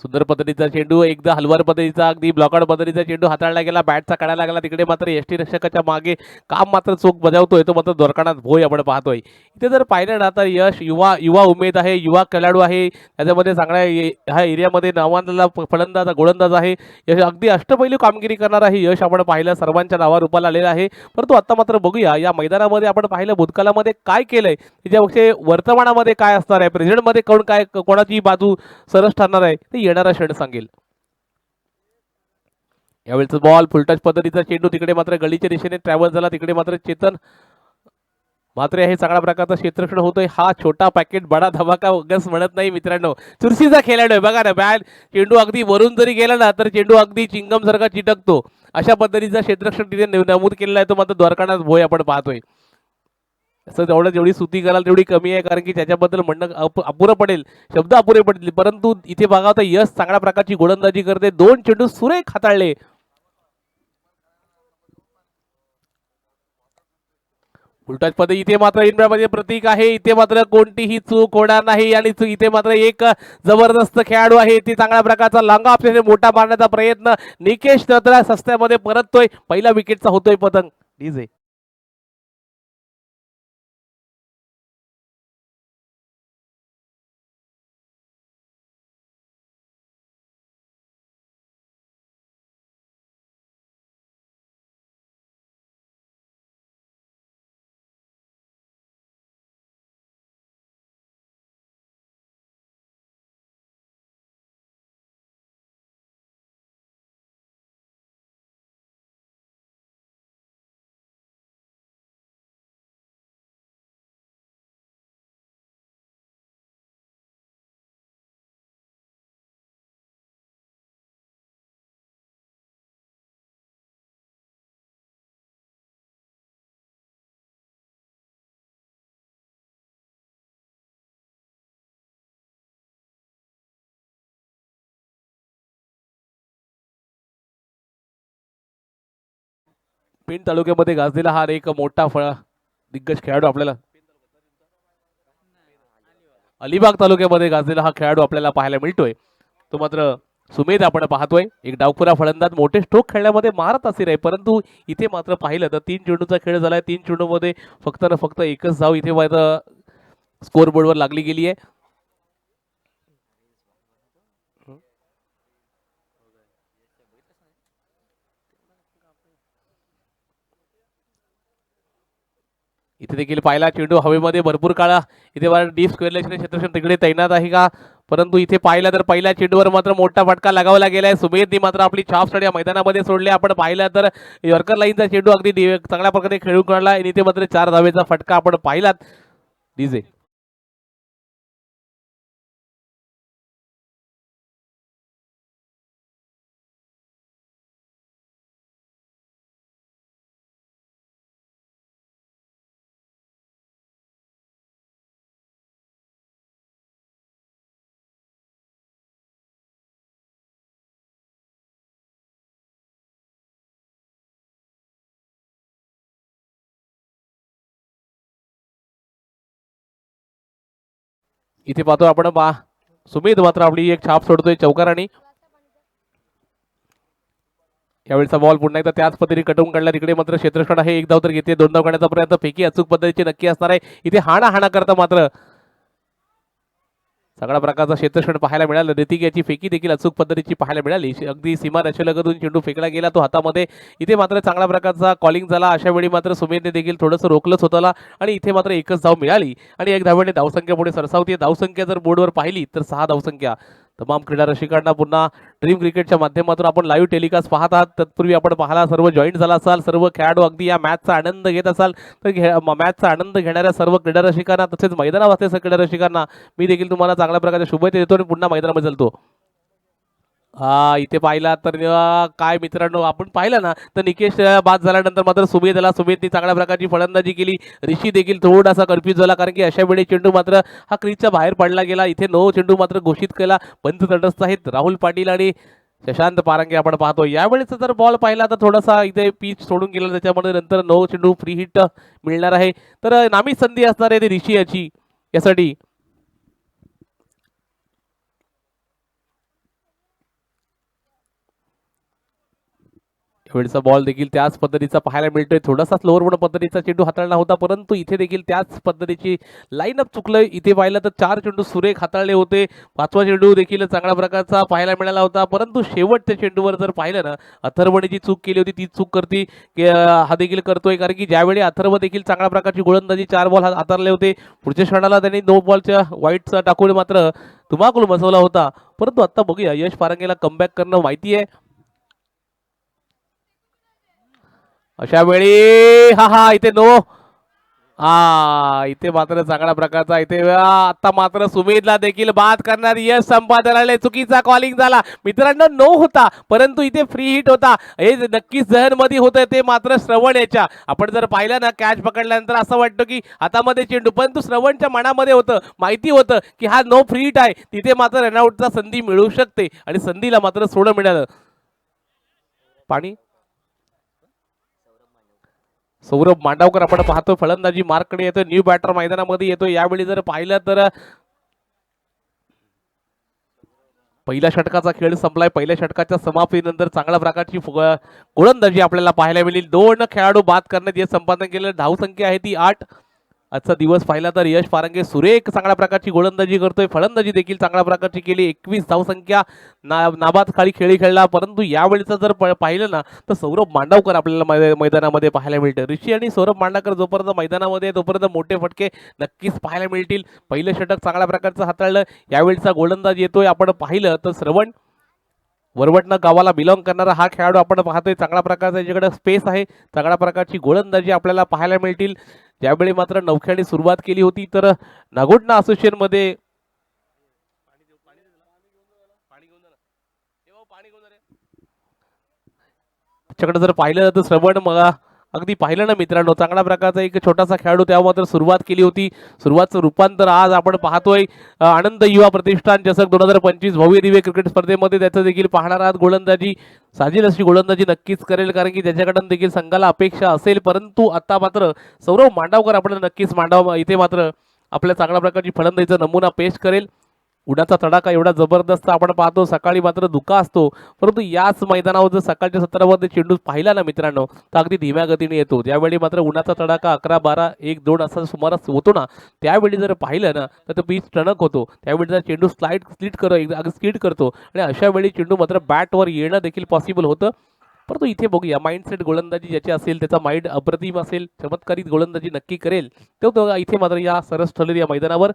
सुंदर पद्धतीचा चेंडू, एकदा हलवार पद्धतीचा अगदी ब्लॉकआउट पद्धतीचा चेंडू हाताळला गेला, बॅटचा काढायला लागला. तिकडे मात्र एसटी रक्षकाच्या मागे काम मात्र चोख बजावतोय तो मात्र द्वारकानाथ भोई आपण पाहतोय. इथे जर पाहिलं ना तर यश युवा उमेद आहे, युवा खेळाडू आहे. त्याच्यामध्ये चांगल्या ह्या एरियामध्ये नावांना फलंदाज गोलंदाज आहे. यश अगदी अष्टपैलू कामगिरी करणार आहे. यश आपण पाहिलं सर्वांच्या नावा रूपाला आलेला आहे. परंतु आता मात्र बघूया या मैदानामध्ये आपण पाहिलं भूतकाळामध्ये काय केलंय, त्याच्यापेक्षा वर्तमानामध्ये काय असणार आहे, प्रेझेंटमध्ये कोणाची बाजू सरस ठरणार आहे ते येणारा क्षण सांगेल. यावेळेचा बॉल फुलटच पद्धतीचा चेंडू तिकडे मात्र गलीच्या दिशेने ट्रॅव्हल झाला, तिकडे मात्र चेतन मात्र हे चांगल्या प्रकारचं क्षेत्ररक्षण होतोय. हा छोटा पॅकेट बडा धमाका उगाच म्हणत नाही मित्रांनो, चुरशीचा खेळाडू आहे बघा ना. बॅट चेंडू अगदी वरून जरी गेला ना तर चेंडू अगदी चिंगम सारखा चिटकतो. अशा पद्धतीचा क्षेत्ररक्षण तिथे नमूद केलेला आहे. तो मात्र द्वारकानाथ भोय आपण पाहतोय. असं जेवढी स्तुती कराल तेवढी कमी आहे, कारण की त्याच्याबद्दल म्हणणं अपुरं पडेल, शब्द अपुरे पडतील. परंतु इथे बघा तर यश चांगल्या प्रकारची गोलंदाजी करते. 2 चेंडू सुरेख हाताळले. उलटाच पद्धती इथे मात्र इंडियामध्ये प्रतीक आहे. इथे मात्र कोणतीही चूक होणार नाही आणि इथे मात्र एक जबरदस्त खेळाडू आहे. इथे चांगल्या प्रकारचा लांगा आपल्याने मोठा मारण्याचा प्रयत्न निकेश नत्रा सस्त्यामध्ये परततोय. पहिला विकेटचा होतोय पतंग. डीजे पेण तालुक्यामध्ये गाजलेला हा एक मोठा दिग्गज खेळाडू आपल्याला अलिबाग तालुक्यामध्ये गाजलेला हा खेळाडू आपल्याला पाहायला मिळतोय. तो मात्र सुमेध आपण पाहतोय. एक डावखुरा फलंदाज मोठे स्ट्रोक खेळण्यामध्ये महारत असेल आहे, परंतु इथे मात्र पाहिलं तर 3 चेंडूचा खेळ झालाय. 3 चेंडूमध्ये फक्त ना फक्त एकच धाव इथे मात्र स्कोर बोर्डवर लागली गेली आहे. इथे देखील पाहिला चेंडू हवेमध्ये भरपूर काळा इथे डीप स्क्वेअरला क्षेत्ररक्षण तिकडे तैनात आहे का, परंतु इथे पाहिला तर पहिल्या चेंडूवर मात्र मोठा फटका लगावला गेलाय. सुमेधनी मात्र आपली छाप साडी मैदानामध्ये सोडली. आपण पाहिला तर यॉर्कर लाईनचा चेंडू अगदी चांगल्या प्रकारे खेळून काढला आणि इथे मात्र 4 धावेचा फटका आपण पाहिलात. डीजे इथे पाहतो आपण सुमेध मात्र आपली एक छाप सोडतोय चौकाराने. यावेळेचा बॉल पुन्हा एकदा त्याच पद्धतीने कटवून काढला. तिकडे मात्र क्षेत्ररक्षण आहे. 1 धाव तर घेते. 2 धाव काढण्याचा प्रयत्न फेकी अचूक पद्धतीची नक्की असणार आहे. इथे हाणा करता मात्र सगळ्या प्रकारचा क्षेत्ररक्षण पाहायला मिळालं. ऋतिक याची फेकी देखील अचूक पद्धतीची पाहायला मिळाली. अगदी सीमा रेषेलगतून चेंडू फेकला गेला तो हातामध्ये. इथे मात्र चांगल्या प्रकारचा कॉलिंग झाला. अशा वेळी मात्र सुमेधने देखील थोडंसं रोखलंच होताला आणि इथे मात्र एकच धाव मिळाली आणि 1 धावेने धावसंख्या पुढे सरसावते. धावसंख्या जर बोर्डवर पाहिली तर 6 धावसंख्या. तमाम क्रीडा रसिकांना पुन्हा ड्रीम क्रिकेटच्या माध्यमातून आपण लाईव्ह टेलिकास्ट पाहत आहात. तत्पूर्वी आपण पाहायला सर्व जॉईन झाला असाल, सर्व खेळाडू अगदी या मॅचचा आनंद घेत असाल तर मॅचचा आनंद घेणाऱ्या सर्व क्रीडा रसिकांना तसेच मैदानावर असलेल्या क्रीडा रसिकांना मी देखील तुम्हाला चांगल्या प्रकारच्या शुभेच्छा देतो आणि पुन्हा मैदानामध्ये चलतो. इथे पाहिला तर काय मित्रांनो, आपण पाहिलं ना तर निकेश बाद झाल्यानंतर मात्र सुमेधनी चांगल्या प्रकारची फलंदाजी केली. ऋषी देखील थोडासा कन्फ्यूज झाला, कारण की अशा वेळी चेंडू मात्र हा क्रीजच्या बाहेर पडला गेला. इथे 9 चेंडू मात्र घोषित केला. पंच तटस्थ आहेत राहुल पाटील आणि शशांत पारंगे आपण पाहतो. यावेळेचा जर बॉल पाहिला तर थोडासा इथे पीच सोडून गेला, त्याच्यामध्ये नंतर 9 चेंडू फ्री हिट मिळणार आहे. तर नामी संधी असणार आहे ती ऋषी याची यासाठी. वेळचा बॉल देखील त्याच पद्धतीचा पाहायला मिळतोय. थोडासा स्लोअर बोर्ड पद्धतीचा चेंडू हाताळला होता, परंतु इथे देखील त्याच पद्धतीची लाईनअप चुकलंय. इथे पाहिलं तर 4 चेंडू सुरेख हाताळले होते. 5वा चेंडू देखील चांगल्या प्रकारचा पाहायला मिळाला होता, परंतु शेवटच्या चेंडूवर जर पाहिलं ना अथर्वने जी चूक केली होती ती चूक करती हा देखील करतोय, कारण की ज्यावेळी अथर्व देखील चांगल्या प्रकारची गोलंदाजी 4 बॉल हाताळले होते. पुढच्या क्षणाला त्यांनी 9 बॉलच्या वाईटचा टाकून मात्र धुमाकूळ मचवला होता. परंतु आता बघूया यश पारंगेला कमबॅक करणं माहिती आहे. अशा वेळी हा हा इथे नो इथे मात्र चांगल्या प्रकारचा इथे आता मात्र सुमेधला देखील बाद करणार यश संपादनालय चुकीचा कॉलिंग झाला मित्रांनो नो होता परंतु इथे फ्री हिट होता हे नक्कीच जहन मध्ये होतं ते मात्र श्रवण याच्या आपण जर पाहिलं ना कॅच पकडल्यानंतर असं वाटतं की हातामध्ये चेंडू परंतु श्रवणच्या मनामध्ये होतं माहिती होतं की हा नो फ्री हिट आहे तिथे मात्र रनआउटचा संधी मिळू शकते आणि संधीला मात्र सोडं मिळालं पाणी सौरभ मांडवकर आपण पाहतो फलंदाजी मार्ककडे येतोय न्यू बॅटर मैदानामध्ये येतोय यावेळी जर पाहिलं तर पहिल्या षटकाचा खेळ संपलाय पहिल्या षटकाच्या समाप्तीनंतर चांगल्या प्रकारची गोलंदाजी आपल्याला पाहायला मिळेल 2 खेळाडू बाद करण्यात यश संपादन केलेलं धावसंख्या आहे ती 8 आजचा दिवस पाहिला तर यश पारंगे सुरेख चांगल्या प्रकारची गोलंदाजी करतोय फलंदाजी देखील चांगल्या प्रकारची केली 21 धावसंख्या नाबाद खाली खेळी खेळला परंतु यावेळीचं जर पाहिलं ना तर सौरभ मांडवकर आपल्याला मैदानामध्ये पाहायला मिळतं ऋषी आणि सौरभ मांडवकर जोपर्यंत मैदानामध्ये तोपर्यंत मोठे फटके नक्कीच पाहायला मिळतील पहिलं षटक चांगल्या प्रकारचं हाताळलं यावेळीचा गोलंदाज येतोय आपण पाहिलं तर श्रवण वरवटणं गावाला बिलॉंग करणारा हा खेळाडू आपण पाहतोय चांगल्या प्रकारचा याच्याकडे स्पेस आहे चांगल्या प्रकारची गोलंदाजी आपल्याला पाहायला मिळतील ज्यावेळी मात्र नवख्याने सुरुवात केली होती तर नागोडना असोसिएशन मध्ये त्याच्याकडे जर पाहिलं तर श्रवण मला अगदी पाहिलं ना मित्रांनो चांगल्या प्रकारचा एक छोटासा खेळाडू तेव्हा मात्र सुरुवात केली होती सुरुवातचं रूपांतर आज आपण पाहतोय आनंद युवा प्रतिष्ठान चषक 2025 भव्य दिव्य क्रिकेट स्पर्धेमध्ये त्याचं देखील पाहणार आहात गोलंदाजी साजेल अशी गोलंदाजी नक्कीच करेल कारण की त्याच्याकडून देखील संघाला अपेक्षा असेल परंतु आता मात्र सौरभ मांडवकर आपल्याला नक्कीच इथे मात्र आपल्या चांगल्या प्रकारची फलंदाजीचा नमुना पेश करेल उडाचा तडाखा एवढा जबरदस्त आपण पाहतो सकाळी मात्र धुका असतो परंतु याच मैदानावर जर सकाळच्या सत्रामध्ये चेंडू पाहिला ना मित्रांनो तर अगदी धीम्या गतीने येतो त्यावेळी मात्र उन्हाचा तडाखा 11, 12, 1, 2 असा सुमारास होतो ना त्यावेळी जर पाहिलं ना तर तो पीच टणक होतो त्यावेळी जर चेंडू स्लीट करतो आणि अशा वेळी चेंडू मात्र बॅटवर येणं देखील पॉसिबल होतं परंतु इथे बघूया माइंडसेट गोलंदाजी ज्याची असेल त्याचा माइंड अप्रतिम असेल चमत्कारिक गोलंदाजी नक्की करेल तो इथे मात्र या सरस ठरलेल्या या मैदानावर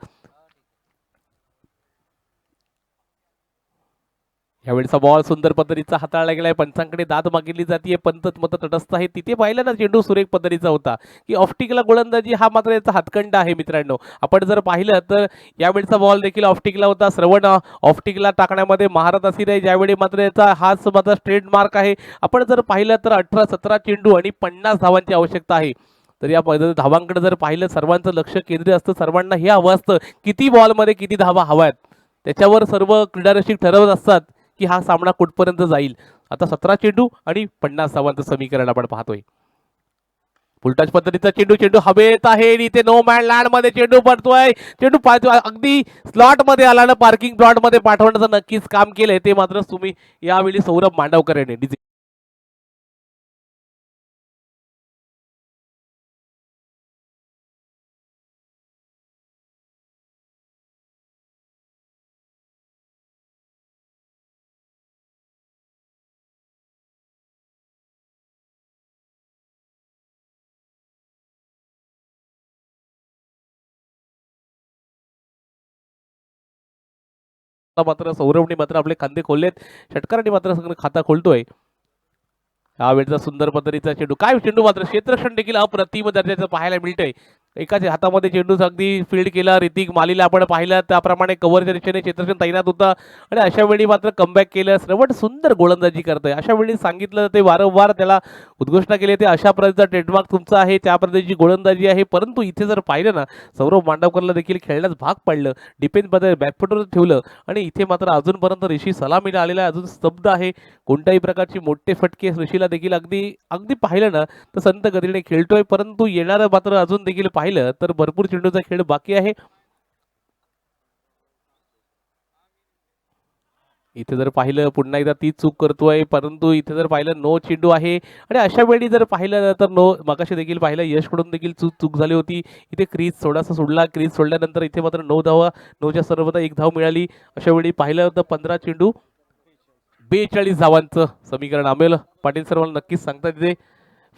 यावेळीचा बॉल सुंदर पद्धतीचा हाताळला गेलाय पंचांकडे दाद मागितली जाते पंत मत तटस्थ आहे तिथे पाहिलं ना चेंडू सुरेख पद्धतीचा होता की ऑफ्टिकला गोलंदाजी हा मात्र याचा हातखंड आहे मित्रांनो आपण जर पाहिलं तर यावेळीचा बॉल देखील ऑफ्टिकला होता श्रवण ऑफ्टिकला टाकण्यामध्ये महारथ असेल आहे ज्यावेळी मात्र याचा हाच मात्र स्ट्रेट मार्क आहे आपण जर पाहिलं तर 18, 17 चेंडू आणि 50 धावांची आवश्यकता आहे तर या धावांकडे जर पाहिलं सर्वांचं लक्ष केंद्रित असतं सर्वांना हे हवं असतं किती बॉलमध्ये किती धावा हव्यात त्याच्यावर सर्व क्रीडारसिक ठरवत असतात की हा सामना कुठपर्यंत जाईल आता 17 चेंडू आणि 50 धावांचं समीकरण आपण पाहतोय फुलटच पद्धतीचा चेंडू हवेत आहे इथे नो मॅन लँड मध्ये चेंडू पडतोय अगदी स्लॉट मध्ये आला ना पार्किंग प्लॉट मध्ये पाठवण्याचं नक्कीच काम केलंय ते मात्र तुम्ही यावेळी सौरभ मांडवकर यांनी मात्र सौरभने मात्र आपले खांदे खोललेत षटकाराने मात्र खाता खोलतोय यावेळेचा सुंदर पद्धतीचा चेंडू काय चेंडू मात्र क्षेत्ररक्षण देखील अप्रतिम दर्जाचं पाहायला मिळतंय एकाच्या हातामध्ये चेंडू अगदी फील्ड केला ऋतिक मालीला आपण पाहिलं त्याप्रमाणे कव्हरच्या दिशेने क्षेत्ररक्षण तैनात होता आणि अशा वेळी मात्र कमबॅक केलं श्रवण सुंदर गोलंदाजी करतोय अशा वेळी सांगितलं ते वारंवार त्याला उद्घोषणा केली ते अशा प्रकारचा ट्रेडमार्क तुमचा आहे त्या पद्धतीची गोलंदाजी आहे परंतु इथे जर पाहिलं ना सौरभ मांडवकरला देखील खेळण्यास भाग पाडलं डिफेन्समध्ये बॅकफुटवर ठेवलं आणि इथे मात्र अजूनपर्यंत ऋषी सलामीला आलेला आहे अजून स्तब्ध आहे कोणत्याही प्रकारची मोठे फटके ऋषीला देखील अगदी पाहिलं ना तर संत गतीने खेळतोय परंतु येणारं मात्र अजून देखील पाहिलं तर भरपूर चेंडूचा खेळ बाकी आहे इथे जर पाहिलं पुन्हा एकदा ती चूक करतोय परंतु इथे जर पाहिलं नो चेंडू आहे आणि अशा वेळी जर पाहिलं तर नो मगाशी देखील पाहिलं यशकडून देखील चूक झाली होती इथे क्रीज थोडासा सोडला क्रीज सोडल्यानंतर इथे मात्र 9 धावा 9च्या सर्वदा 1 धाव मिळाली अशा वेळी पाहिलं तर 15 चेंडू 42 धावांचं समीकरण आमेल पाटील सर मला नक्कीच सांगतात इथे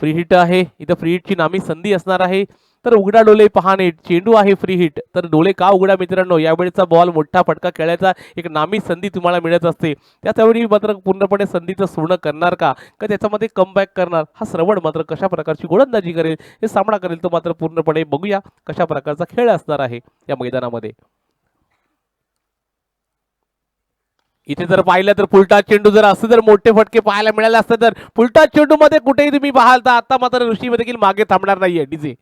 फ्री हिट आहे इथं फ्री हिटची नामी संधी असणार आहे तर उघडा डोळे पहा नीट, चेंडू आहे फ्री हिट. तर डोळे का उघडा मित्रांनो, यावेळीचा बॉल मोठा फटका खेळायचा एक नामी संधी तुम्हाला मिळत असते. त्यावेळी मात्र पूर्णपणे संधीचं सोनं करणार का त्याच्यामध्ये कमबॅक करणार, हा श्रवण मात्र कशा प्रकारची गोलंदाजी करेल, हे सामना करेल तो मात्र पूर्णपणे बघूया कशा प्रकारचा खेळ असणार आहे या मैदानामध्ये. इथे जर पाहिलं तर फुलटा चेंडू, जर असं जर मोठे फटके पाहायला मिळाले असते तर फुलटा चेंडू मध्ये कुठेही तुम्ही पाहाल तर आता मात्र ऋषी देखील मागे थांबणार नाहीये. डीजे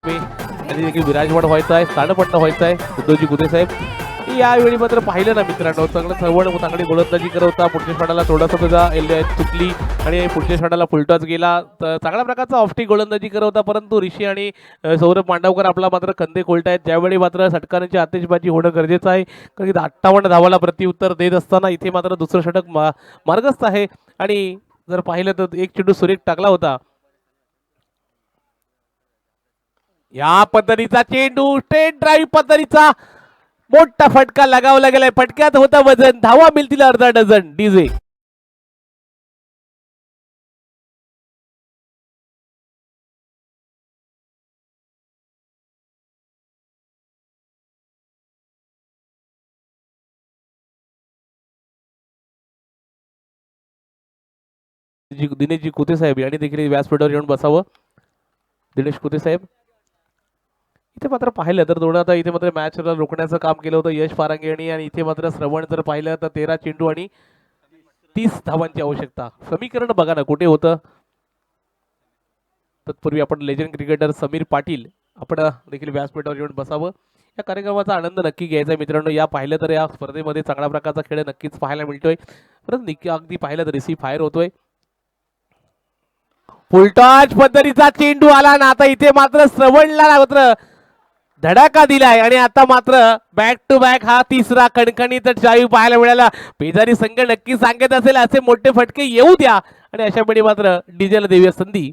आणि देखील विराजमान व्हायचं आहे, स्थानपट्ट व्हायचं आहे उद्धवजी गुते साहेब. यावेळी मात्र पाहिलं ना मित्रांनो, चांगलं चव्हाण चांगली गोलंदाजी करत होता. पुढच्या षणाला थोडासा त्याचा चुकली आणि पुढच्या षणाला फुलटॉच गेला. तर चांगल्या प्रकारचा ऑफस्टिक गोलंदाजी करत होता, परंतु ऋषी आणि सौरभ मांडवकर आपला मात्र खंदे कोलतायत. ज्यावेळी मात्र षटकारांची आतिषबाजी होणं गरजेचं आहे, कारण की 58 धावाला प्रत्युत्तर देत असताना इथे मात्र दुसरं षटक मार्गस्थ आहे. आणि जर पाहिलं तर एक चेंडू सुरेख टाकला होता. या पद्धतीचा चेंडू स्ट्रेट ड्राईव्ह पद्धतीचा मोठा फटका लगावला गेलाय. फटक्यात होता वजन, धावा मिळतील अर्धा डझन. डीजे दिनेशजी कुते साहेब यांनी देखील व्यासपीठावर येऊन बसावं. दिनेश कुते साहेब, इथे मात्र पाहिलं तर दोन आता इथे मात्र मॅच रोखण्याचं काम केलं होतं यश फारांगे यांनी. आणि इथे मात्र श्रवण जर पाहिलं तर 13 चेंडू आणि 30 धावांची आवश्यकता. समीकरण बघा ना कुठे होतं. तत्पूर्वी आपण लेजंड क्रिकेटर समीर पाटील आपण देखील व्यासपीठावर येऊन बसावं. या कार्यक्रमाचा आनंद नक्की घ्यायचा मित्रांनो. या पाहिलं तर या स्पर्धेमध्ये चांगल्या प्रकारचा खेळ नक्कीच पाहायला मिळतोय. परत अगदी पाहिलं तर रिसीव्ह फायर होतोय. फुलटॉच पद्धतीचा चेंडू आला ना, आता इथे मात्र श्रवणला मात्र धडाका दिलाय. आणि आता मात्र बॅक टू बॅक हा तिसरा खणखणीत चावी पाहायला मिळाला. पेजारी संघ नक्की सांगत असेल असे मोठे फटके येऊ द्या, आणि अशा वेळी मात्र डीजेला देऊया संधी.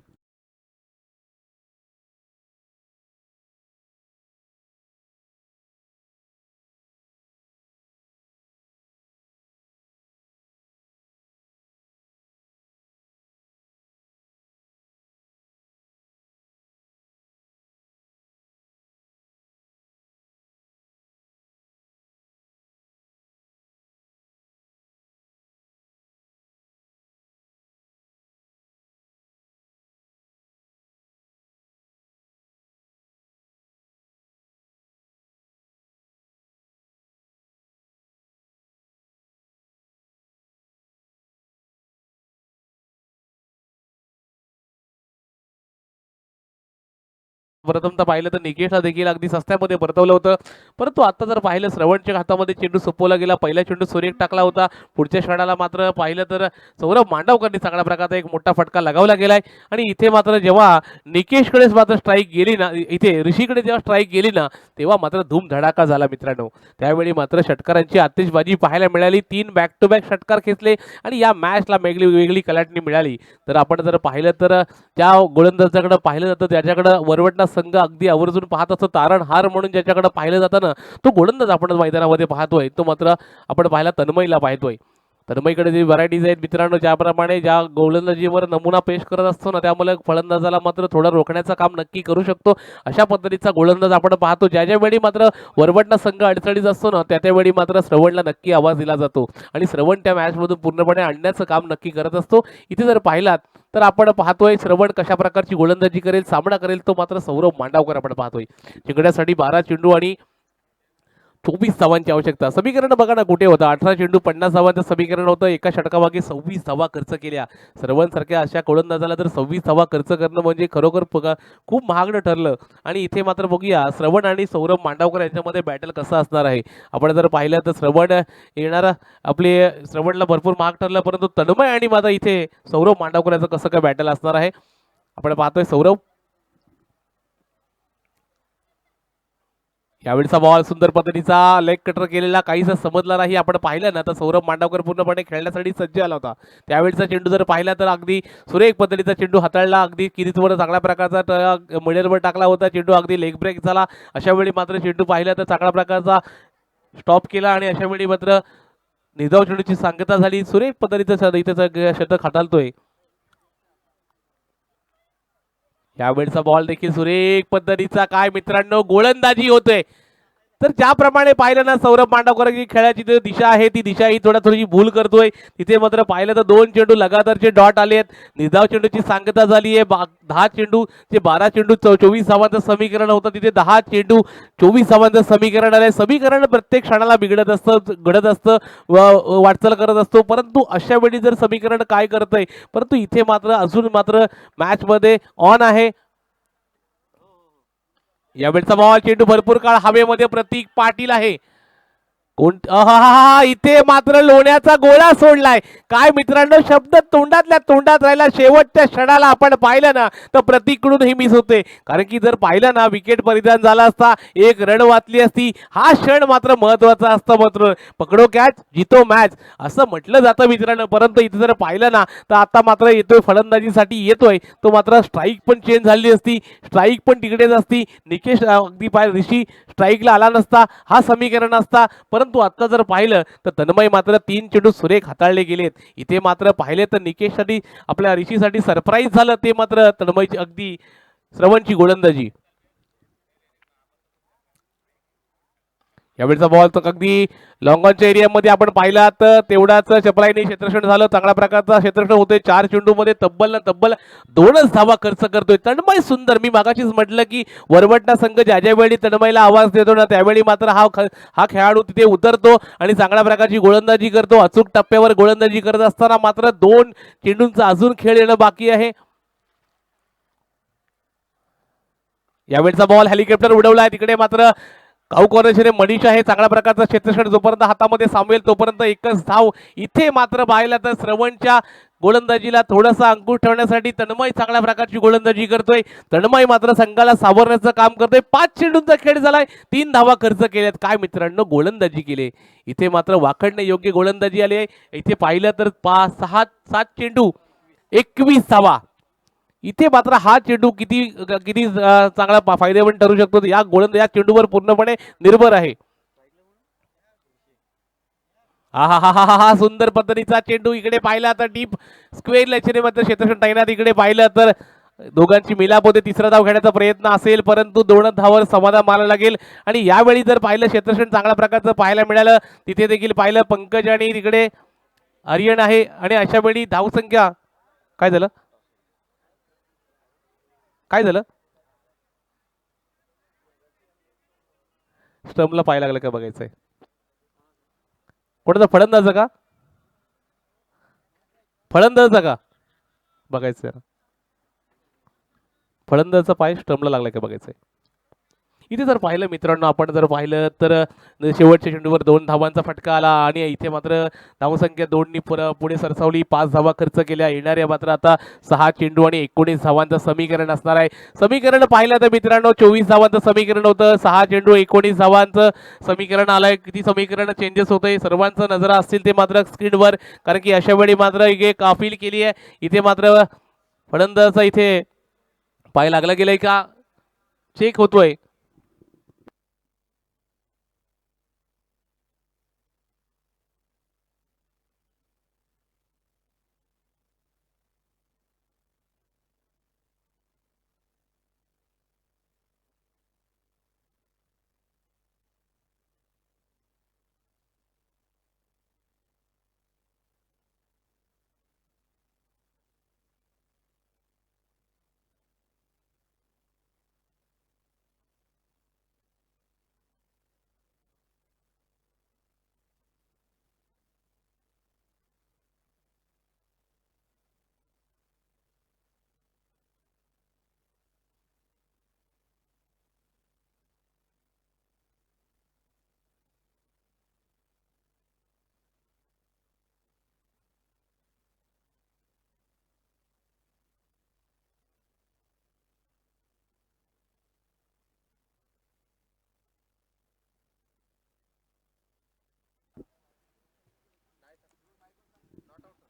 प्रथमतः पाहिलं तर निकेशला देखील अगदी सस्त्यामध्ये परतवलं होतं, परंतु आता जर पाहिलं श्रवणच्या हातामध्ये चेंडू सोपवला गेला. पहिला चेंडू सुरेख टाकला होता. पुढच्या क्षणाला मात्र पाहिलं तर सौरभ मांडवकरनी चांगल्या प्रकारचा एक मोठा फटका लगावला गेलाय. आणि इथे मात्र जेव्हा निकेशकडेच मात्र स्ट्राईक गेली ना, इथे ऋषीकडे जेव्हा स्ट्राईक गेली ना, तेव्हा मात्र धूमधडाका झाला मित्रांनो. त्यावेळी मात्र षटकारांची आतिषबाजी पाहायला मिळाली. 3 बॅक टू बॅक षटकार खेचले आणि या मॅचला वेगळी कलाटणी मिळाली. तर आपण जर पाहिलं तर त्या गोलंदाजाकडे पाहिलं जातं, त्याच्याकडे वरवटला संघ अगदी आवर्जून पाहत असतो. तारणहार म्हणून ज्याच्याकडे पाहिलं जातं ना, तो गोलंदाज आपण मैदानामध्ये पाहतोय. तो मात्र आपण पाहिला तन्मयला पाहतोय. तन्मयकडे जी व्हरायटीज आहेत मित्रांनो, ज्याप्रमाणे ज्या गोलंदाजीवर नमुना पेश करत असतो ना, त्यामुळे फलंदाजाला मात्र थोडं रोखण्याचं काम नक्की करू शकतो. अशा पद्धतीचा गोलंदाज आपण पाहतो. ज्या वेळी मात्र वरवटला संघ अडचणीत असतो ना, त्या वेळी मात्र श्रवणला नक्की आवाज दिला जातो आणि श्रवण त्या मॅचमधून पूर्णपणे आणण्याचं काम नक्की करत असतो. इथे जर पाहिलात तर आपण पाहतोय श्रवण कशा प्रकारची गोलंदाजी करेल, सामना करेल तो मात्र सौरभ मांडवकर आपण पाहतोय. जिंकण्यासाठी 12 चेंडू आणि 24 धावांची आवश्यकता. समीकरण बघा ना कुठे होतं. 18 चेंडू 50 धावांचं समीकरण होतं. एका षटकामागे 26 धावा खर्च केल्या. सर्वांसारख्या अशा गोलंदाजाला जर 26 धावा खर्च करणं म्हणजे खरोखर खूप महागडं ठरलं. आणि इथे मात्र बघूया श्रवण आणि सौरभ मांडवकर यांच्यामध्ये बॅटल कसं असणार आहे. आपण जर पाहिलं तर श्रवण येणारा आपले श्रवणला भरपूर महाग ठरलं, परंतु तन्मय आणि माझा इथे सौरभ मांडवकर यांचं कसं काय बॅटल असणार आहे. आपण पाहतोय सौरभ यावेळीचा बॉल सुंदर पद्धतीचा लेग कटर केलेला काहीसा समजला नाही. आपण पाहिलं ना तर सौरभ मांडवकर पूर्णपणे खेळण्यासाठी सज्ज आला होता. त्यावेळीचा चेंडू जर पाहिला तर अगदी सुरेख पद्धतीचा चेंडू हाताळला, अगदी किरीजवर चांगल्या प्रकारचा मिडलवर टाकला होता चेंडू, अगदी लेग ब्रेक झाला. अशा वेळी मात्र चेंडू पाहिला तर चांगल्या प्रकारचा स्टॉप केला आणि अशा वेळी मात्र निजाव चेंडूची सांगता झाली. सुरेख पद्धतीचं इथं षटक हाताळतोय. यावेळचा बॉल देखील सुरेख पद्धतीचा काय मित्रांनो गोलंदाजी होतोय. तर ज्याप्रमाणे पाहिलं ना सौरभ मांडवकर की खेळाची जी दिशा आहे ती दिशा ही थोडीशी भूल करतोय. तिथे मात्र पाहिलं तर 2 चेंडू लगातारचे डॉट आले आहेत. निजाव चेंडूची सांगता झाली आहे. 10 चेंडू जे 12 चेंडू 24 धावांचं समीकरण होतं तिथे 10 चेंडू 24 धावांचं समीकरण आलंय. समीकरण प्रत्येक क्षणाला बिघडत असतं, घडत असतं, वाटचाल करत असतो. परंतु अशा वेळी जर समीकरण काय करतंय, परंतु इथे मात्र अजून मात्र मॅच मध्ये ऑन आहे. यावेळचा बॉल चेंडू भरपूर काळ हवेमध्ये प्रतीक पाटील आहे. इथे मात्र लोण्याचा गोळा सोडलाय. काय मित्रांनो शब्द तोंडातल्या तोंडात राहिला. शेवटच्या क्षणाला आपण पाहिलं ना तर प्रतीककडून ही मिस होते. कारण की जर पाहिलं ना विकेट परिधान झाला असता, एक रन वाचली असती. हा क्षण मात्र महत्वाचा असतो. मात्र पकडो कॅच जितो मॅच असं म्हटलं जातं मित्रांनो. परंतु इथे जर पाहिलं ना तर आता मात्र येतोय फलंदाजीसाठी येतोय तो मात्र स्ट्राईक पण चेंज झाली असती, स्ट्राईक पण तिकडेच असती. निकेश अगदी ऋषी स्ट्राईकला आला नसता, हा समीकरण असता. परंतु आता जर पाहिलं तर तन्मय मात्र 3 चेंडू सुरेख हाताळले गेलेत. इथे मात्र पाहिले तर निकेशसाठी आपल्या ऋषीसाठी सरप्राईज झालं ते मात्र तन्मयची अगदी श्रवणची गोलंदाजी. यावेळचा बॉल तर अगदी लॉंगॉनच्या एरियामध्ये आपण पाहिला तर तेवढाच चपलाईने क्षेत्ररक्षण झालं. चांगल्या प्रकारचा क्षेत्ररक्षण होतोय. 4 चेंडूमध्ये तब्बल 2च धावा खर्च करतोय तन्मय. सुंदर मी मागाशीच म्हटलं की वरवटना संघ ज्या ज्या वेळी तन्मयला आवाज देतो ना त्यावेळी मात्र हा खेळाडू तिथे उतरतो आणि चांगल्या प्रकारची गोलंदाजी करतो. अचूक टप्प्यावर गोलंदाजी करत असताना मात्र 2 चेंडूंचा अजून खेळ येणं बाकी आहे. यावेळचा बॉल हेलिकॉप्टर उडवलाय. तिकडे मात्र काऊ कॉर्नरचे मनीषा हे चांगल्या प्रकारचा क्षेत्ररक्षण जोपर्यंत हातामध्ये सामेल तोपर्यंत एकच धाव. इथे मात्र पाहिलं तर श्रवणच्या गोलंदाजीला थोडासा अंकुश ठेवण्यासाठी तन्मय चांगल्या प्रकारची गोलंदाजी करतोय. तन्मय मात्र संघाला सावरण्याचं काम करतोय. 5 चेंडूंचा खेळ झालाय, 3 धावा खर्च केल्यात. काय मित्रांनो गोलंदाजी केली. इथे मात्र वाकडणे योग्य गोलंदाजी आली आहे. इथे पाहिलं तर 5 6 7 चेंडू 21 धावा. इथे मात्र हा चेंडू किती किती चांगला फायदेमंद ठरू शकतो या चेंडूवर पूर्णपणे निर्भर आहे. हा सुंदर पद्धतीचा चेंडू इकडे पाहिला तर डीप स्क्वेअर लेचने मात्र क्षेत्ररक्षण तैनात. इकडे पाहिलं तर दोघांची मिलाप होते. तिसरा धाव घेण्याचा प्रयत्न असेल परंतु 2 धावावर समाधान मानावं लागेल. आणि यावेळी जर पाहिलं क्षेत्ररक्षण चांगल्या प्रकारचं पाहायला मिळालं. तिथे देखील पाहिलं पंकज आणि तिकडे आर्यन आहे. आणि अशा वेळी धावसंख्या काय झालं काय झालं स्टंपला पाहायला लागलं का बघायचंय. कोणाचा फलंदाज का फलंदाज का बघायचं. फलंदाजचा पाय स्टंपला लागला का बघायचंय. इथे जर पाहिलं मित्रांनो आपण जर पाहिलं तर शेवटच्या चेंडूवर 2 धावांचा फटका आला आणि इथे मात्र धावसंख्या 2नी पुढे सरसावली. 5 धावा खर्च केल्या. येणाऱ्या मात्र आता 6 चेंडू आणि 19 धावांचं समीकरण असणार आहे. समीकरण पाहिलं तर मित्रांनो 24 धावांचं समीकरण होतं. 6 चेंडू 19 धावांचं समीकरण आलंय. किती समीकरण चेंजेस होतंय सर्वांचं नजर असतील ते मात्र स्क्रीनवर. कारण की अशा वेळी मात्र एक अपील केली आहे. इथे मात्र फलंदाजाचा इथे पाय लागला गेलाय का चेक होतोय.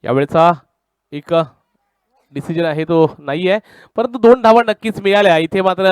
यावेळेचा एक डिसिजन आहे तो नाही आहे, परंतु 2 धावा नक्कीच मिळाल्या. इथे मात्र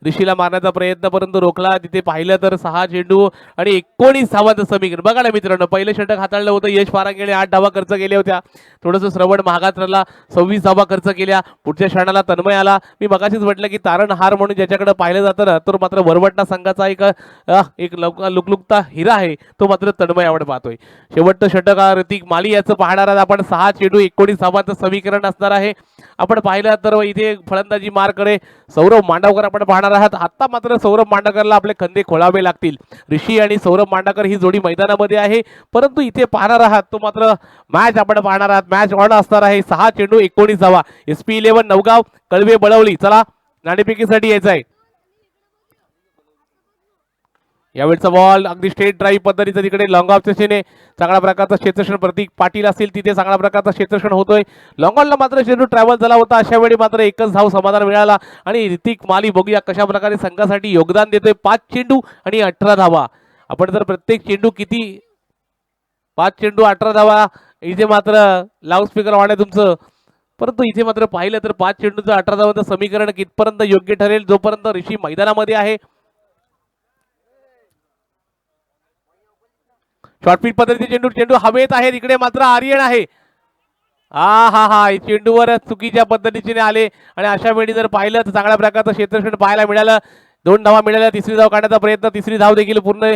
ऋषीला मारण्याचा प्रयत्न परंतु रोखला. तिथे पाहिलं तर 6 चेंडू आणि 19 धावांचं समीकरण. बघा ना मित्रांनो, पहिलं षटक हाताळलं होतं यश पारांगेने, 8 धावा खर्च केल्या होत्या. थोडंसं श्रवण महागात राहिला, 26 धावा खर्च केल्या. पुढच्या क्षणाला तन्मय आला. मी मगाशीच म्हटलं की तारणहार म्हणून ज्याच्याकडे पाहिलं जातं ना, तर मात्र वरवटना संघाचा एक लुकलुकता हिरा आहे, तो मात्र तन्मय आवड पाहतोय. शेवटचं षटक ऋतिक माली याचं पाहणार आहात आपण. 6 चेंडू 19 धावांचं समीकरण असणार आहे. आपण पाहिलं तर इथे फलंदाजी मारकडे सौरभ मांडवकर आपण पाहणार आहात. आता मात्र सौरभ मांडवकरला आपले खंदे खोलावे लागतील. ऋषी आणि सौरभ मांडवकर ही जोडी मैदानामध्ये आहे, परंतु इथे पाहणार आहात तो मात्र मॅच आपण पाहणार आहात. मॅच ऑन असणार आहे. 6 चेंडू 19 धावा. SP11 नवगाव कळवे बळवली. चला नाणेफेकीसाठी यायचं आहे. यावेळचा बॉल अगदी स्ट्रेट ड्राईव्ह पद्धतीचं तिकडे लॉंग ऑफच्या दिशेने चांगल्या प्रकारचा क्षेत्रक्षण प्रतीक पाटील असतील तिथे चांगल्या प्रकारचा क्षेत्रक्षण होतोय. लॉंग ऑनला मात्र चेंडू ट्रॅव्हल झाला होता. अशा वेळी मात्र एकच धाव समाधान मिळाला आणि ऋतिक माली बघूया कशा प्रकारे संघासाठी योगदान देतोय. 5 चेंडू आणि 18 धावा. आपण जर प्रत्येक चेंडू किती 5 चेंडू 18 धावा इथे मात्र लाऊडस्पीकर वाढे तुमचं, परंतु इथे मात्र पाहिलं तर 5 चेंडूचं 18 धावांचं समीकरण कितपर्यंत योग्य ठरेल जोपर्यंत ऋषी मैदानामध्ये आहे. शॉर्टपिच पद्धतीचे चेंडू चेंडू हवेत आहे. तिकडे मात्र आर्यन आहे. हा चेंडूवर चुकीच्या पद्धतीने आले आणि अशा वेळी जर पाहिलं तर चांगल्या प्रकारचं क्षेत्रक्षण पाहायला मिळालं. 2 धावा मिळाल्या. तिसरी धाव काढण्याचा प्रयत्न, तिसरी धाव देखील पूर्ण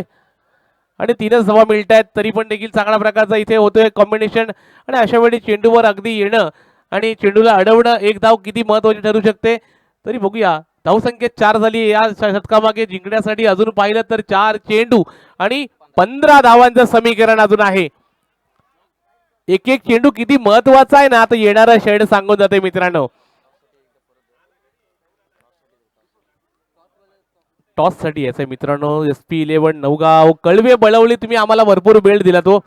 आणि 3च धावा मिळत आहेत, तरी पण देखील चांगल्या प्रकारचा इथे होतोय कॉम्बिनेशन. आणि अशा वेळी चेंडूवर अगदी येणं आणि चेंडूला अडवणं एक धाव किती महत्वाची ठरू शकते. तरी बघूया धावसंख्येत 4 झाली या शतकामागे जिंकण्यासाठी. अजून पाहिलं तर 4 चेंडू आणि 15 धावांचं समीकरण अजून आहे. एक एक चेंडू किती महत्वाचा आहे ना, तर येणारा शेड सांगून जाते मित्रांनो. टॉस साठी यायचंय मित्रांनो. SP11 नवगाव कळवे बळवली. तुम्ही आम्हाला भरपूर वेळ दिला. तो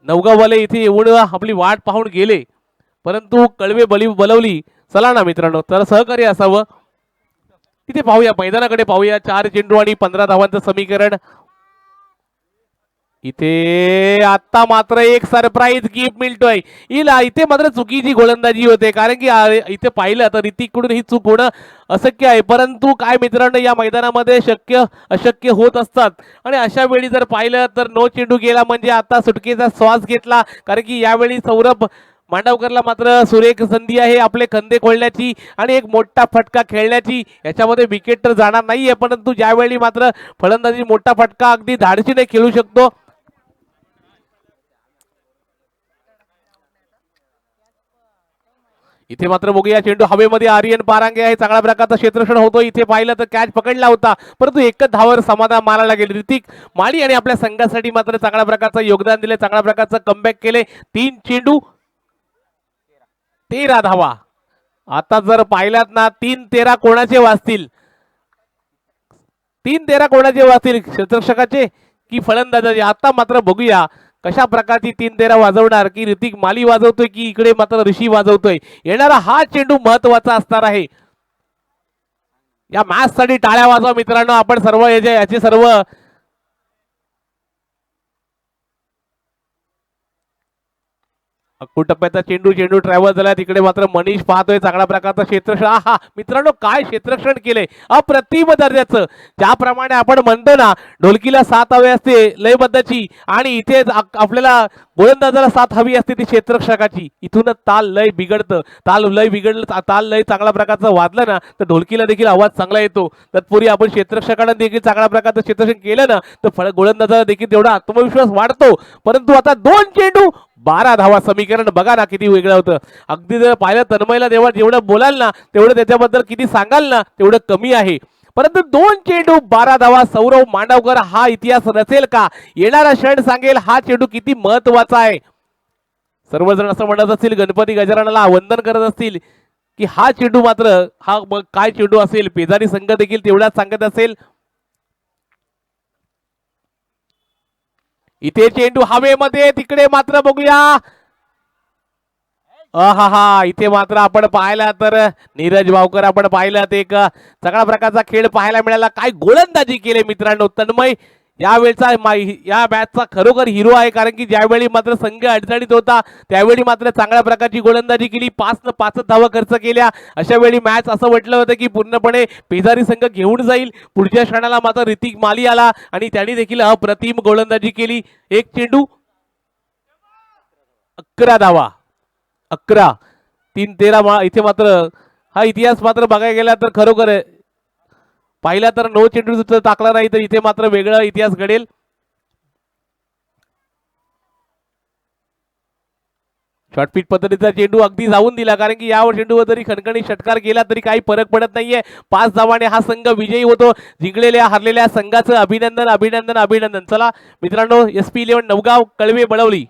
नवगाववाले इथे येऊन आपली वाट पाहून गेले, परंतु कळवे बलवली. चला ना मित्रांनो, तर सहकार्य असावं. इथे पाहूया, मैदानाकडे पाहूया. 4 चेंडू आणि 15 धावांचं समीकरण. इथे आता मात्र एक सरप्राईज गिफ्ट मिळतोय. इथे मात्र चुकीची गोलंदाजी होते, कारण की इथे पाहिलं तर ऋतिककडून ही चूक होणं अशक्य आहे. परंतु काय मित्रांनो, या मैदानामध्ये शक्य अशक्य होत असतात आणि अशा वेळी जर पाहिलं तर नो चेंडू गेला म्हणजे आता सुटकेचा श्वास घेतला, कारण की यावेळी सौरभ मांडवकरला मात्र सुरेख संधी आहे आपले खंदे खोलण्याची आणि एक मोठा फटका खेळण्याची. याच्यामध्ये विकेट तर जाणार नाहीये, परंतु ज्यावेळी मात्र फलंदाजी मोठा फटका अगदी धाडसीने खेळू शकतो. इथे मात्र बघूया चेंडू हवेमध्ये. आर्यन पारांगे आहे. चांगल्या प्रकारचा क्षेत्रक्षण होतो. इथे पाहिलं तर कॅच पकडला होता, परंतु एकच धावावर समाधान मारायला लागेल. ऋतिक माळी आणि आपल्या संघासाठी मात्र चांगल्या प्रकारचं योगदान दिले, चांगल्या प्रकारचं कमबॅक केले. 3 चेंडू 13 धावा. आता जर पाहिलात ना, 3-13 कोणाचे वाजतील? 3-13 कोणाचे वाजतील, क्षेत्ररक्षकाचे की फलंदाजाचे? आता मात्र बघूया कशा प्रकारची 3-13 वाजवणार, की ऋतिक माली वाजवतोय की इकडे मात्र ऋषी वाजवतोय. येणारा हा चेंडू महत्वाचा असणार आहे. या मॅच साठी टाळ्या वाजवा मित्रांनो. आपण सर्व याचे सर्व टप्प्याचा चेंडू ट्रॅव्हल झाला. तिकडे मात्र मनीष पाहतोय चांगल्या प्रकारचा क्षेत्रक्षण. हा मित्रांनो, काय क्षेत्रक्षण केले, अप्रतिम दर्जाचं. ज्याप्रमाणे आपण म्हणतो ना, ढोलकीला 7 हवे असते लयबद्धाची, आणि इथे आपल्याला गोलंदाजाला 7 हवी असते ती क्षेत्ररक्षकाची. इथूनच ताल लय बिघडतं. ताल लय चांगल्या प्रकारचं वाजलं ना, तर ढोलकीला देखील आवाज चांगला येतो. तत्पूर्वी आपण क्षेत्ररक्षकांना देखील चांगल्या प्रकारचं क्षेत्रक्षण केलं ना, तर गोलंदाजाला देखील तेवढा आत्मविश्वास वाढतो. परंतु आता 2 चेंडू 12 धावा समीकरण. बघा ना किती वेगळं होतं. अगदी जर पाहिलं तन्मयला जेवढं बोलाल ना, तेवढं त्याच्याबद्दल किती सांगाल ना, तेवढं कमी आहे. परंतु 2 चेंडू 12 धावा. सौरभ मांडवकर हा इतिहास रचेल का? येणारा क्षण सांगेल हा चेंडू किती महत्वाचा आहे. सर्वजण असं म्हणत असतील, गणपती गजाननाला वंदन करत असतील, की हा चेंडू मात्र हा काय चेंडू असेल. पेजारी संघ देखील तेवढाच सांगत असेल. इथे चेंडू हवेमध्ये. तिकडे मात्र बघूया, इथे मात्र आपण पाहिला तर नीरज भावकर आपण पाहिलं ते एक चांगल्या प्रकारचा खेळ पाहायला मिळाला. काय गोलंदाजी केली मित्रांनो. तन्मय यावेळचा या मॅचचा खरोखर हिरो आहे, कारण की ज्यावेळी मात्र संघ अडचणीत होता त्यावेळी मात्र चांगल्या प्रकारची गोलंदाजी केली, 5 धावा खर्च केल्या. अशा वेळी मॅच असं म्हटलं होतं की पूर्णपणे पेजारी संघ घेऊन जाईल. पुढच्या क्षणाला मात्र ऋतिक माली आला आणि त्यांनी देखील अप्रतिम गोलंदाजी केली. एक चेंडू 11 धावा, 11 3-13 इथे मात्र हा इतिहास मात्र बघायला गेला तर खरोखर पाहिला तर 9 चेंडू सुद्धा टाकला नाही, तर इथे मात्र वेगळा इतिहास घडेल. शॉर्टपिच पद्धतीचा चेंडू अगदी जाऊन दिला, कारण की या चेंडूवर जरी खणखणी षटकार केला तरी काही फरक पडत नाहीये. 5 धावाने हा संघ विजयी होतो. जिंकलेल्या हरलेल्या संघाचं अभिनंदन अभिनंदन अभिनंदन. चला मित्रांनो, SP11 नवगाव कळवे बळवली